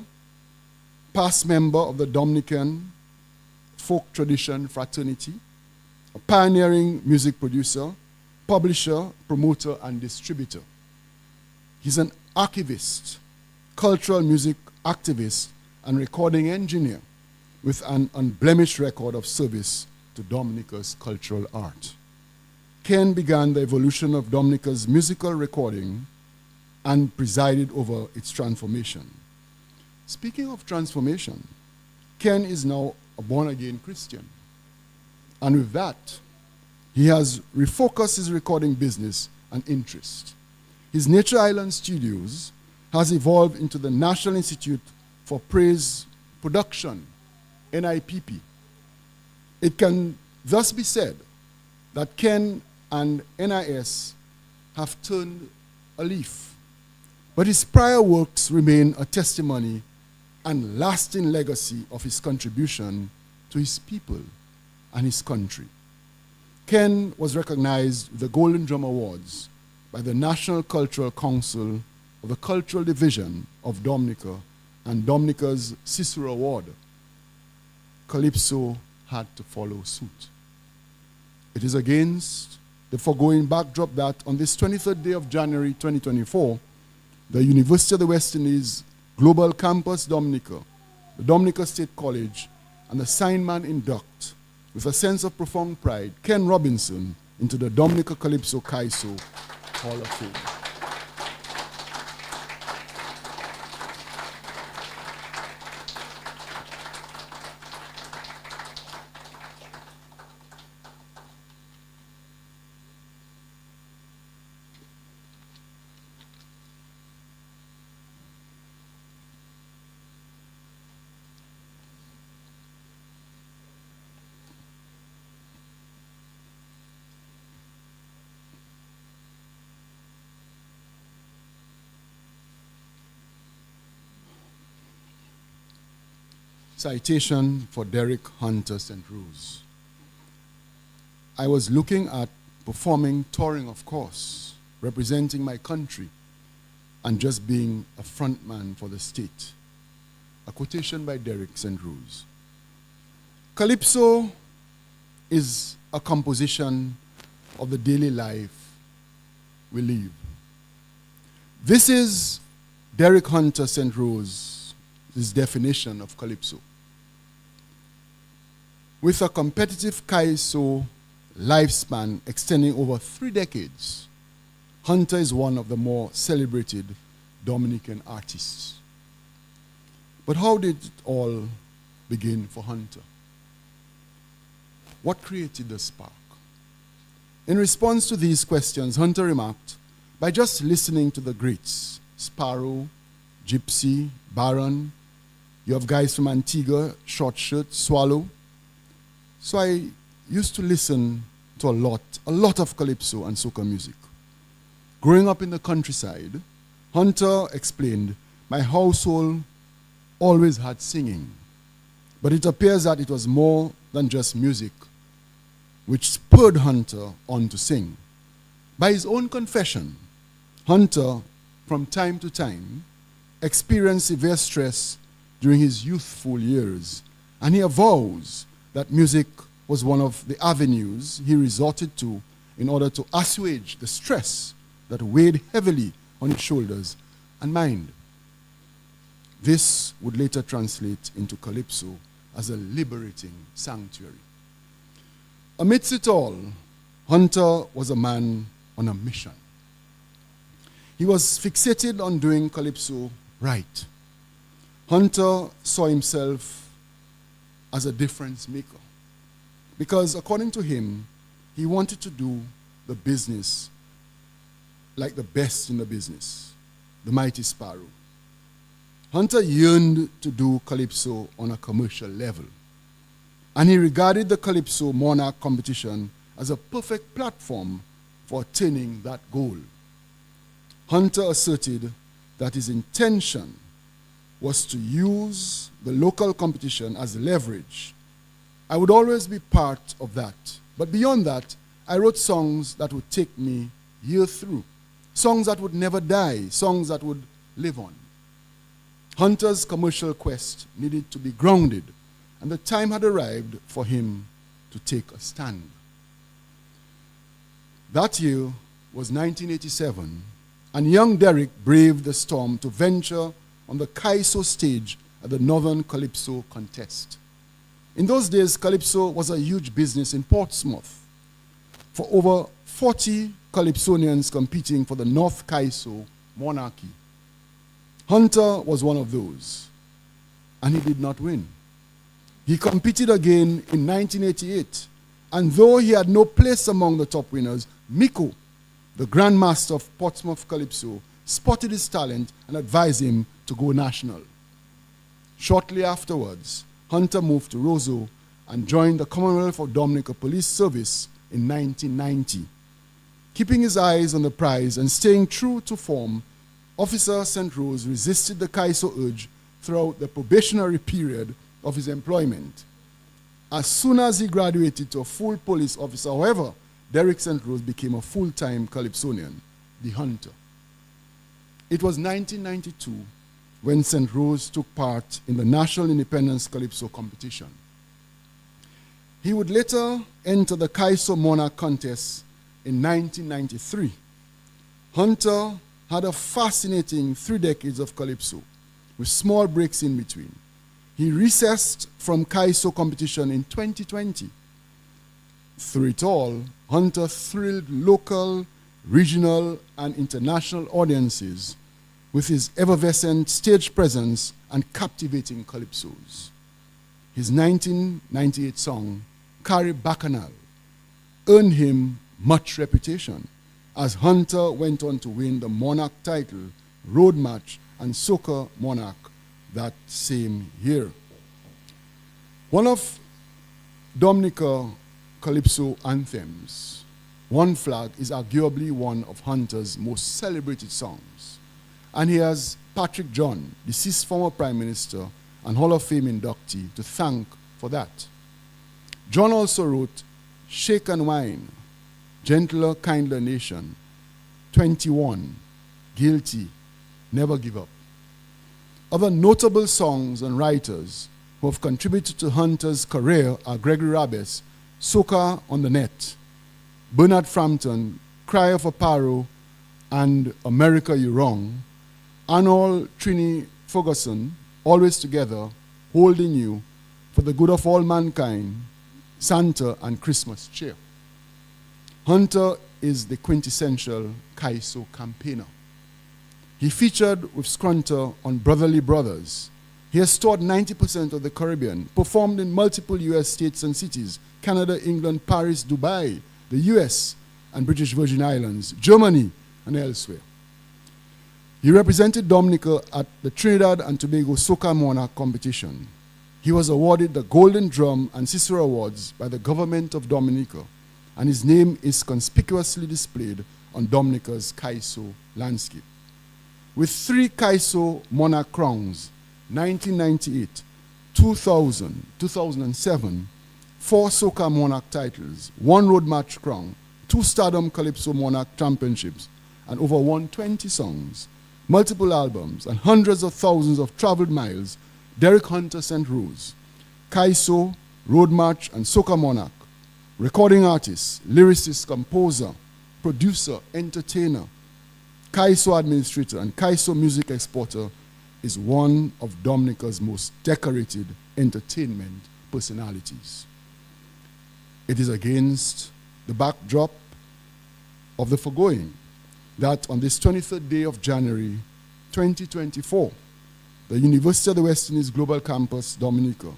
past member of the Dominican folk tradition fraternity, a pioneering music producer, publisher, promoter, and distributor. He's an archivist, cultural music activist, and recording engineer with an unblemished record of service to Dominica's cultural art. Ken began the evolution of Dominica's musical recording and presided over its transformation. Speaking of transformation, Ken is now a born-again Christian. And with that, he has refocused his recording business and interest. His Nature Island Studios has evolved into the National Institute for Praise Production, NIPP. It can thus be said that Ken and NIS have turned a leaf, but his prior works remain a testimony and lasting legacy of his contribution to his people and his country. Ken was recognized with the Golden Drum Awards by the National Cultural Council of the Cultural Division of Dominica and Dominica's Cicero Award. Calypso had to follow suit. It is against the foregoing backdrop that on this 23rd day of January 2024, the University of the West Indies Global Campus Dominica, the Dominica State College, and the Signman induct, with a sense of profound pride, Ken Robinson into the Dominica Calypso Kaiso Hall of Fame. citation for Derek Hunter St. Rose. I was looking at performing touring, of course, representing my country, and just being a frontman for the state. A quotation by Derek St. Rose. Calypso is a composition of the daily life we live. This is Derek Hunter St. Rose's definition of calypso. With a competitive Kaiso lifespan extending over 3 decades, Hunter is one of the more celebrated Dominican artists. But how did it all begin for Hunter? What created the spark? In response to these questions, Hunter remarked, by just listening to the greats, Sparrow, Gypsy, Baron, you have guys from Antigua, Short Shirt, Swallow. So I used to listen to a lot of calypso and soca music. Growing up in the countryside, Hunter explained, my household always had singing, but it appears that it was more than just music which spurred Hunter on to sing. By his own confession, Hunter, from time to time, experienced severe stress during his youthful years, and he avows that music was one of the avenues he resorted to in order to assuage the stress that weighed heavily on his shoulders and mind. This would later translate into calypso as a liberating sanctuary. Amidst it all, Hunter was a man on a mission. He was fixated on doing calypso right. Hunter saw himself as a difference maker because, according to him, he wanted to do the business like the best in the business, the mighty Sparrow. Hunter yearned to do calypso on a commercial level, and he regarded the Calypso Monarch competition as a perfect platform for attaining that goal. Hunter asserted that his intention was to use the local competition as leverage. I would always be part of that, but beyond that, I wrote songs that would take me year through, songs that would never die, songs that would live on. Hunter's commercial quest needed to be grounded, and the time had arrived for him to take a stand. That year was 1987, and young Derek braved the storm to venture on the Kaiso stage at the Northern Calypso contest. In those days, calypso was a huge business in Portsmouth, for over 40 calypsonians competing for the North Kaiso monarchy. Hunter was one of those, and he did not win. He competed again in 1988, and though he had no place among the top winners, Miko, the Grandmaster of Portsmouth Calypso, spotted his talent and advised him to go national. Shortly afterwards, Hunter moved to Roseau and joined the Commonwealth of Dominica Police Service in 1990. Keeping his eyes on the prize and staying true to form, Officer St. Rose resisted the Kaiso urge throughout the probationary period of his employment. As soon as he graduated to a full police officer, however, Derek St. Rose became a full-time calypsonian, the Hunter. It was 1992 when St. Rose took part in the National Independence Calypso competition. He would later enter the Kaiso Monarch contest in 1993. Hunter had a fascinating 3 decades of calypso, with small breaks in between. He recessed from Kaiso competition in 2020. Through it all, Hunter thrilled local, regional, and international audiences with his effervescent stage presence and captivating calypsos. His 1998 song, Carry Bacchanal, earned him much reputation as Hunter went on to win the Monarch title, Road Match, and Soca Monarch that same year. One of Dominica Calypso anthems, One Flag, is arguably one of Hunter's most celebrated songs. And he has Patrick John, deceased former Prime Minister, and Hall of Fame inductee to thank for that. John also wrote Shake and Wine, Gentler, Kinder Nation, 21, Guilty, Never Give Up. Other notable songs and writers who have contributed to Hunter's career are Gregory Rabes, Soca on the Net, Bernard Frampton, Cry of a Paro, and America You Wrong, Arnold Trini Ferguson, Always Together, Holding You, For the Good of All Mankind, Santa, and Christmas Cheer. Hunter is the quintessential Kaiso campaigner. He featured with Scrunter on Brotherly Brothers. He has toured 90% of the Caribbean, performed in multiple US states and cities, Canada, England, Paris, Dubai, the US and British Virgin Islands, Germany, and elsewhere. He represented Dominica at the Trinidad and Tobago Soca Monarch competition. He was awarded the Golden Drum and Cicero Awards by the government of Dominica, and his name is conspicuously displayed on Dominica's Kaiso landscape. With 3 Kaiso Monarch crowns, 1998, 2000, 2007, 4 Soca Monarch titles, 1 Road March crown, 2 Stardom Calypso Monarch championships, and over 120 songs, multiple albums, and hundreds of thousands of traveled miles, Derek Hunter St. Rose, Kaiso, Road March, and Soca Monarch, recording artist, lyricist, composer, producer, entertainer, Kaiso administrator, and Kaiso music exporter, is one of Dominica's most decorated entertainment personalities. It is against the backdrop of the foregoing that on this 23rd day of January 2024, the University of the West Indies Global Campus Dominica,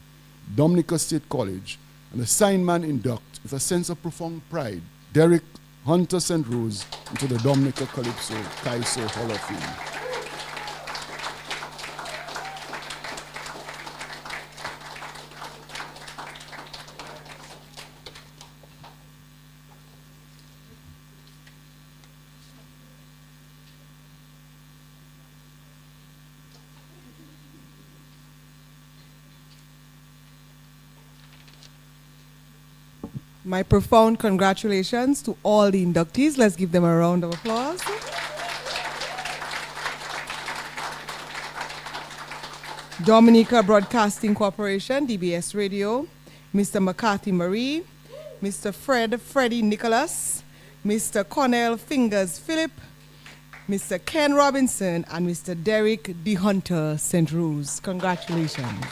Dominica State College, and the Signman induct with a sense of profound pride Derek Hunter St. Rose into the Dominica Calypso Kaiso Hall of Fame. My profound congratulations to all the inductees. Let's give them a round of applause. Dominica Broadcasting Corporation, DBS Radio, Mr. McCarthy Marie, Mr. Freddie Nicholas, Mr. Cornell Fingers Philip, Mr. Ken Robinson, and Mr. Derek D. Hunter St. Rose. Congratulations.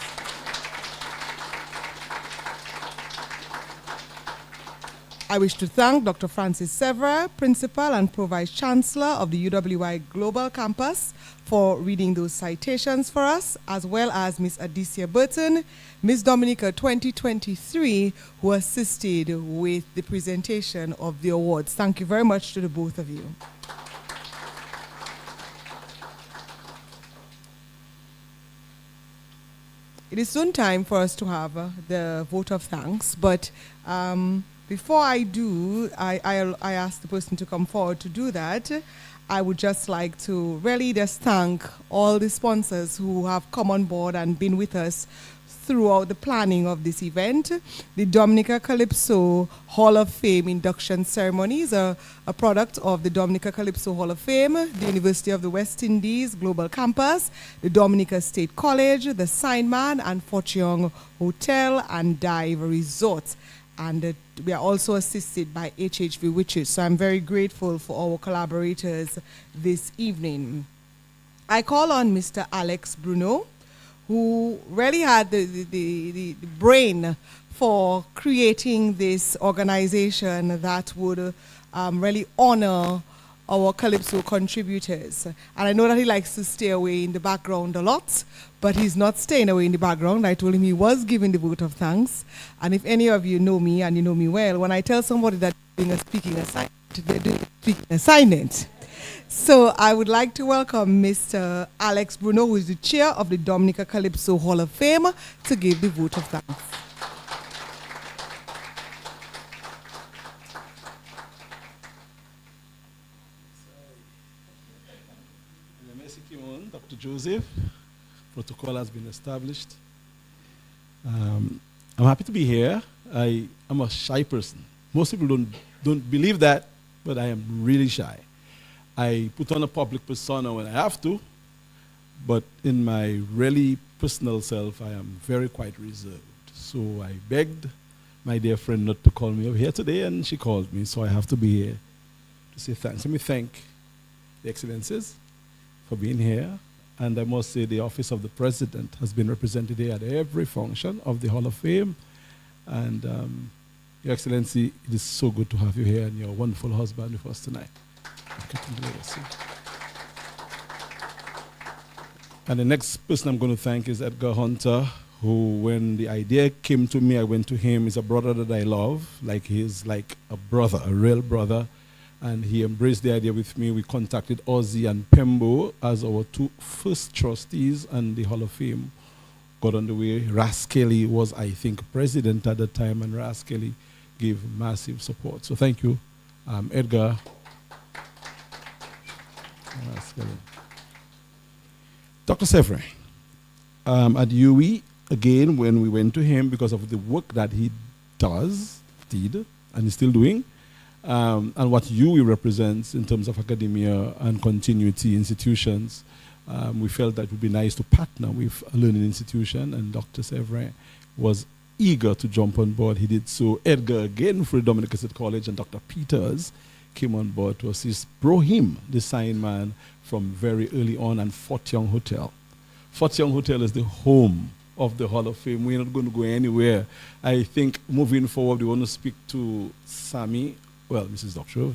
I wish to thank Dr. Francis Severin, Principal and Pro-Vice Chancellor of the UWI Global Campus, for reading those citations for us, as well as Ms. Adicia Burton, Ms. Dominica 2023, who assisted with the presentation of the awards. Thank you very much to the both of you. It is soon time for us to have the vote of thanks, but before I do, I ask the person to come forward to do that. I would just like to really just thank all the sponsors who have come on board and been with us throughout the planning of this event. The Dominica Calypso Hall of Fame induction ceremony is a product of the Dominica Calypso Hall of Fame, the University of the West Indies Global Campus, the Dominica State College, the Signman, and Fortune Hotel and Dive Resort. And we are also assisted by HHV Witches. So I'm very grateful for our collaborators this evening. I call on Mr. Alex Bruno, who really had the brain for creating this organization that would really honor our Calypso contributors. And I know that he likes to stay away in the background a lot, but he's not staying away in the background. I told him he was giving the vote of thanks. And if any of you know me, and you know me well, when I tell somebody that they're doing a speaking assignment, they're doing a speaking assignment. So I would like to welcome Mr. Alex Bruno, who is the chair of the Dominica Calypso Hall of Fame, to give the vote of thanks. Dr. Joseph, protocol has been established. I'm happy to be here. I am a shy person. Most people don't believe that, but I am really shy. I put on a public persona when I have to, but in my really personal self, I am very quite reserved. So I begged my dear friend not to call me over here today, and she called me, so I have to be here to say thanks. Let me thank the Excellencies for being here, and I must say the Office of the President has been represented here at every function of the Hall of Fame, and Your Excellency, it is so good to have you here and your wonderful husband with us tonight. And the next person I'm going to thank is Edgar Hunter, who, when the idea came to me, I went to him. He's a brother that I love, like he's like a brother, a real brother. And he embraced the idea with me. We contacted Ozzy and Pembo as our two first trustees, and the Hall of Fame got underway. Ras Kelly was, I think, president at the time, and Ras Kelly gave massive support. So thank you, Edgar. Ras Kelly. Dr. Sevre, at UWI, again, when we went to him because of the work that he did, and is still doing, and what UWI represents in terms of academia and continuity institutions, we felt that it would be nice to partner with a learning institution, and Dr. Sevre was eager to jump on board. He did so. Edgar, again, for the Dominica State College, and Dr. Peters came on board to assist Brohim, the sign man, from very early on, and Fort Young Hotel. Fort Young Hotel is the home of the Hall of Fame. We're not going to go anywhere. I think moving forward, we want to speak to Sammy, well, Mrs. Doctor,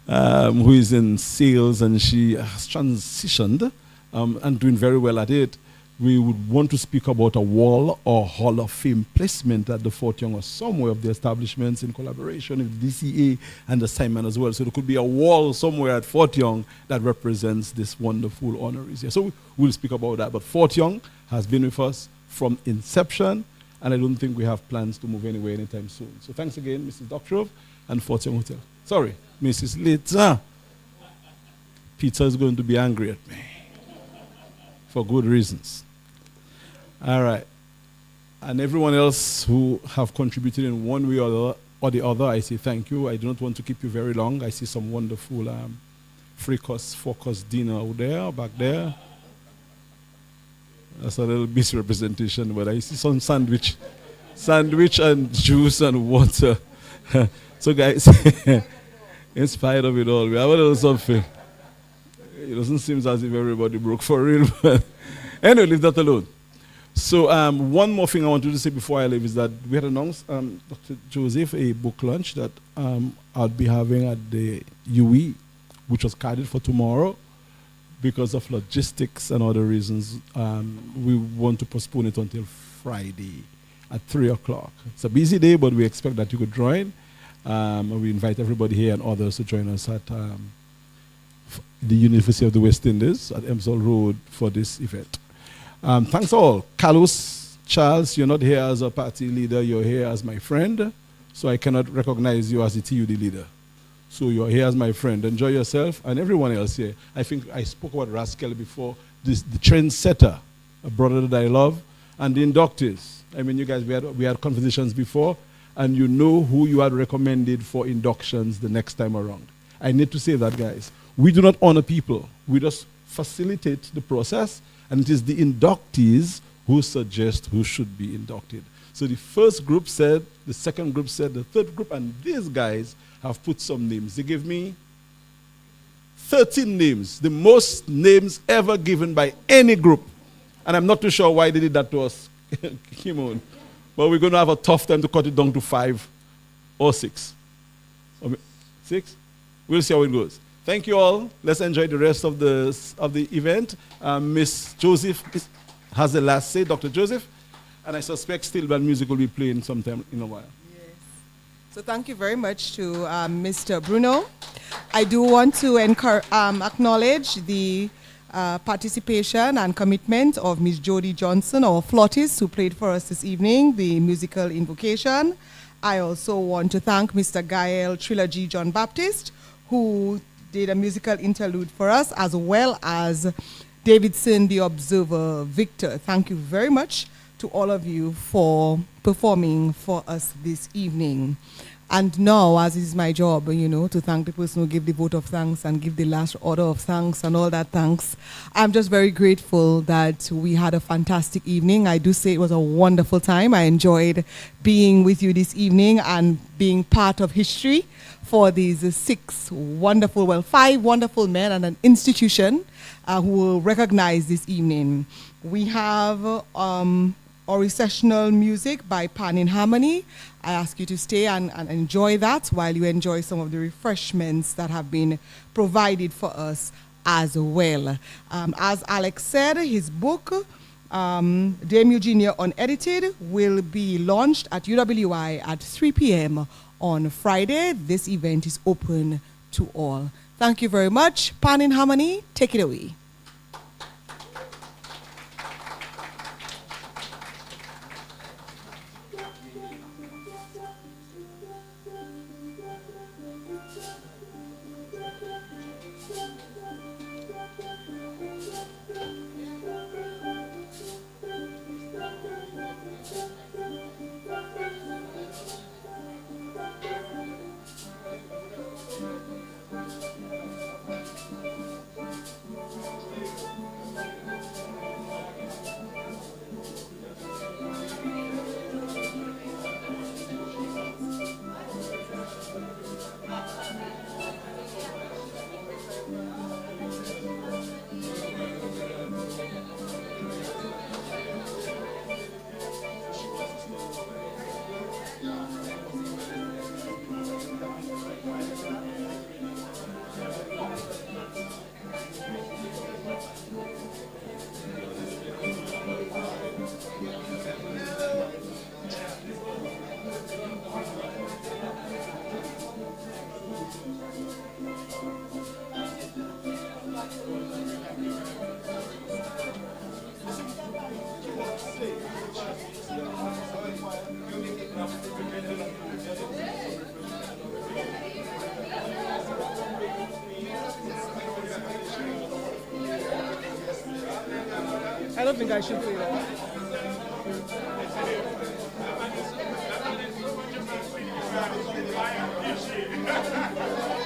who is in sales, and she has transitioned and doing very well at it. We would want to speak about a wall or Hall of Fame placement at the Fort Young or somewhere of the establishments in collaboration with DCA and the Simon as well. So there could be a wall somewhere at Fort Young that represents this wonderful honorees here. So we'll speak about that. But Fort Young has been with us from inception, and I don't think we have plans to move anywhere anytime soon. So thanks again, Mrs. Doctorov and Fort Young Hotel. Sorry, Mrs. Litza. Peter is going to be angry at me for good reasons. All right. And everyone else who have contributed in one way or the other, I say thank you. I do not want to keep you very long. I see some wonderful four-course dinner out there, back there. That's a little misrepresentation, but I see some sandwich and juice and water. So guys, in spite of it all, we have a little something. It doesn't seem as if everybody broke for real, but anyway, leave that alone. So one more thing I wanted to say before I leave is that we had announced, Dr. Joseph, a book launch that I'll be having at the UWI, which was carded for tomorrow. Because of logistics and other reasons, we want to postpone it until Friday at 3 o'clock. It's a busy day, but we expect that you could join. We invite everybody here and others to join us at the University of the West Indies at Emsall Road for this event. Thanks all. Carlos, Charles, you're not here as a party leader, you're here as my friend, so I cannot recognize you as the TUD leader. So you're here as my friend. Enjoy yourself, and everyone else here. I think I spoke about Rascal before, the trendsetter, a brother that I love, and the inductees. I mean, you guys, we had conversations before, and you know who you had recommended for inductions the next time around. I need to say that, guys. We do not honor people. We just facilitate the process, and it is the inductees who suggest who should be inducted. So the first group said, the second group said, the third group, and these guys have put some names. They gave me 13 names, the most names ever given by any group. And I'm not too sure why they did that to us, Kimon. But we're going to have a tough time to cut it down to 5 or 6. 6? We'll see how it goes. Thank you all. Let's enjoy the rest of the event. Miss Joseph has the last say, Dr. Joseph. And I suspect still that music will be playing sometime in a while. So thank you very much to Mr. Bruno. I do want to acknowledge the participation and commitment of Ms. Jody Johnson, our flautist, who played for us this evening, the musical invocation. I also want to thank Mr. Gael Trilogy John Baptist, who did a musical interlude for us, as well as Davidson, The Observer, Victor. Thank you very much to all of you for performing for us this evening. And now, as is my job, to thank the person who gave the vote of thanks and give the last order of thanks and all that thanks, I'm just very grateful that we had a fantastic evening. I do say it was a wonderful time. I enjoyed being with you this evening and being part of history for these 5 wonderful men and an institution who will recognize this evening. We have our recessional music by Pan in Harmony. I ask you to stay and enjoy that while you enjoy some of the refreshments that have been provided for us as well. As Alex said, his book, Dame Eugenia Unedited, will be launched at UWI at 3 p.m. on Friday. This event is open to all. Thank you very much. Pan in Harmony, take it away. I don't think I should play that.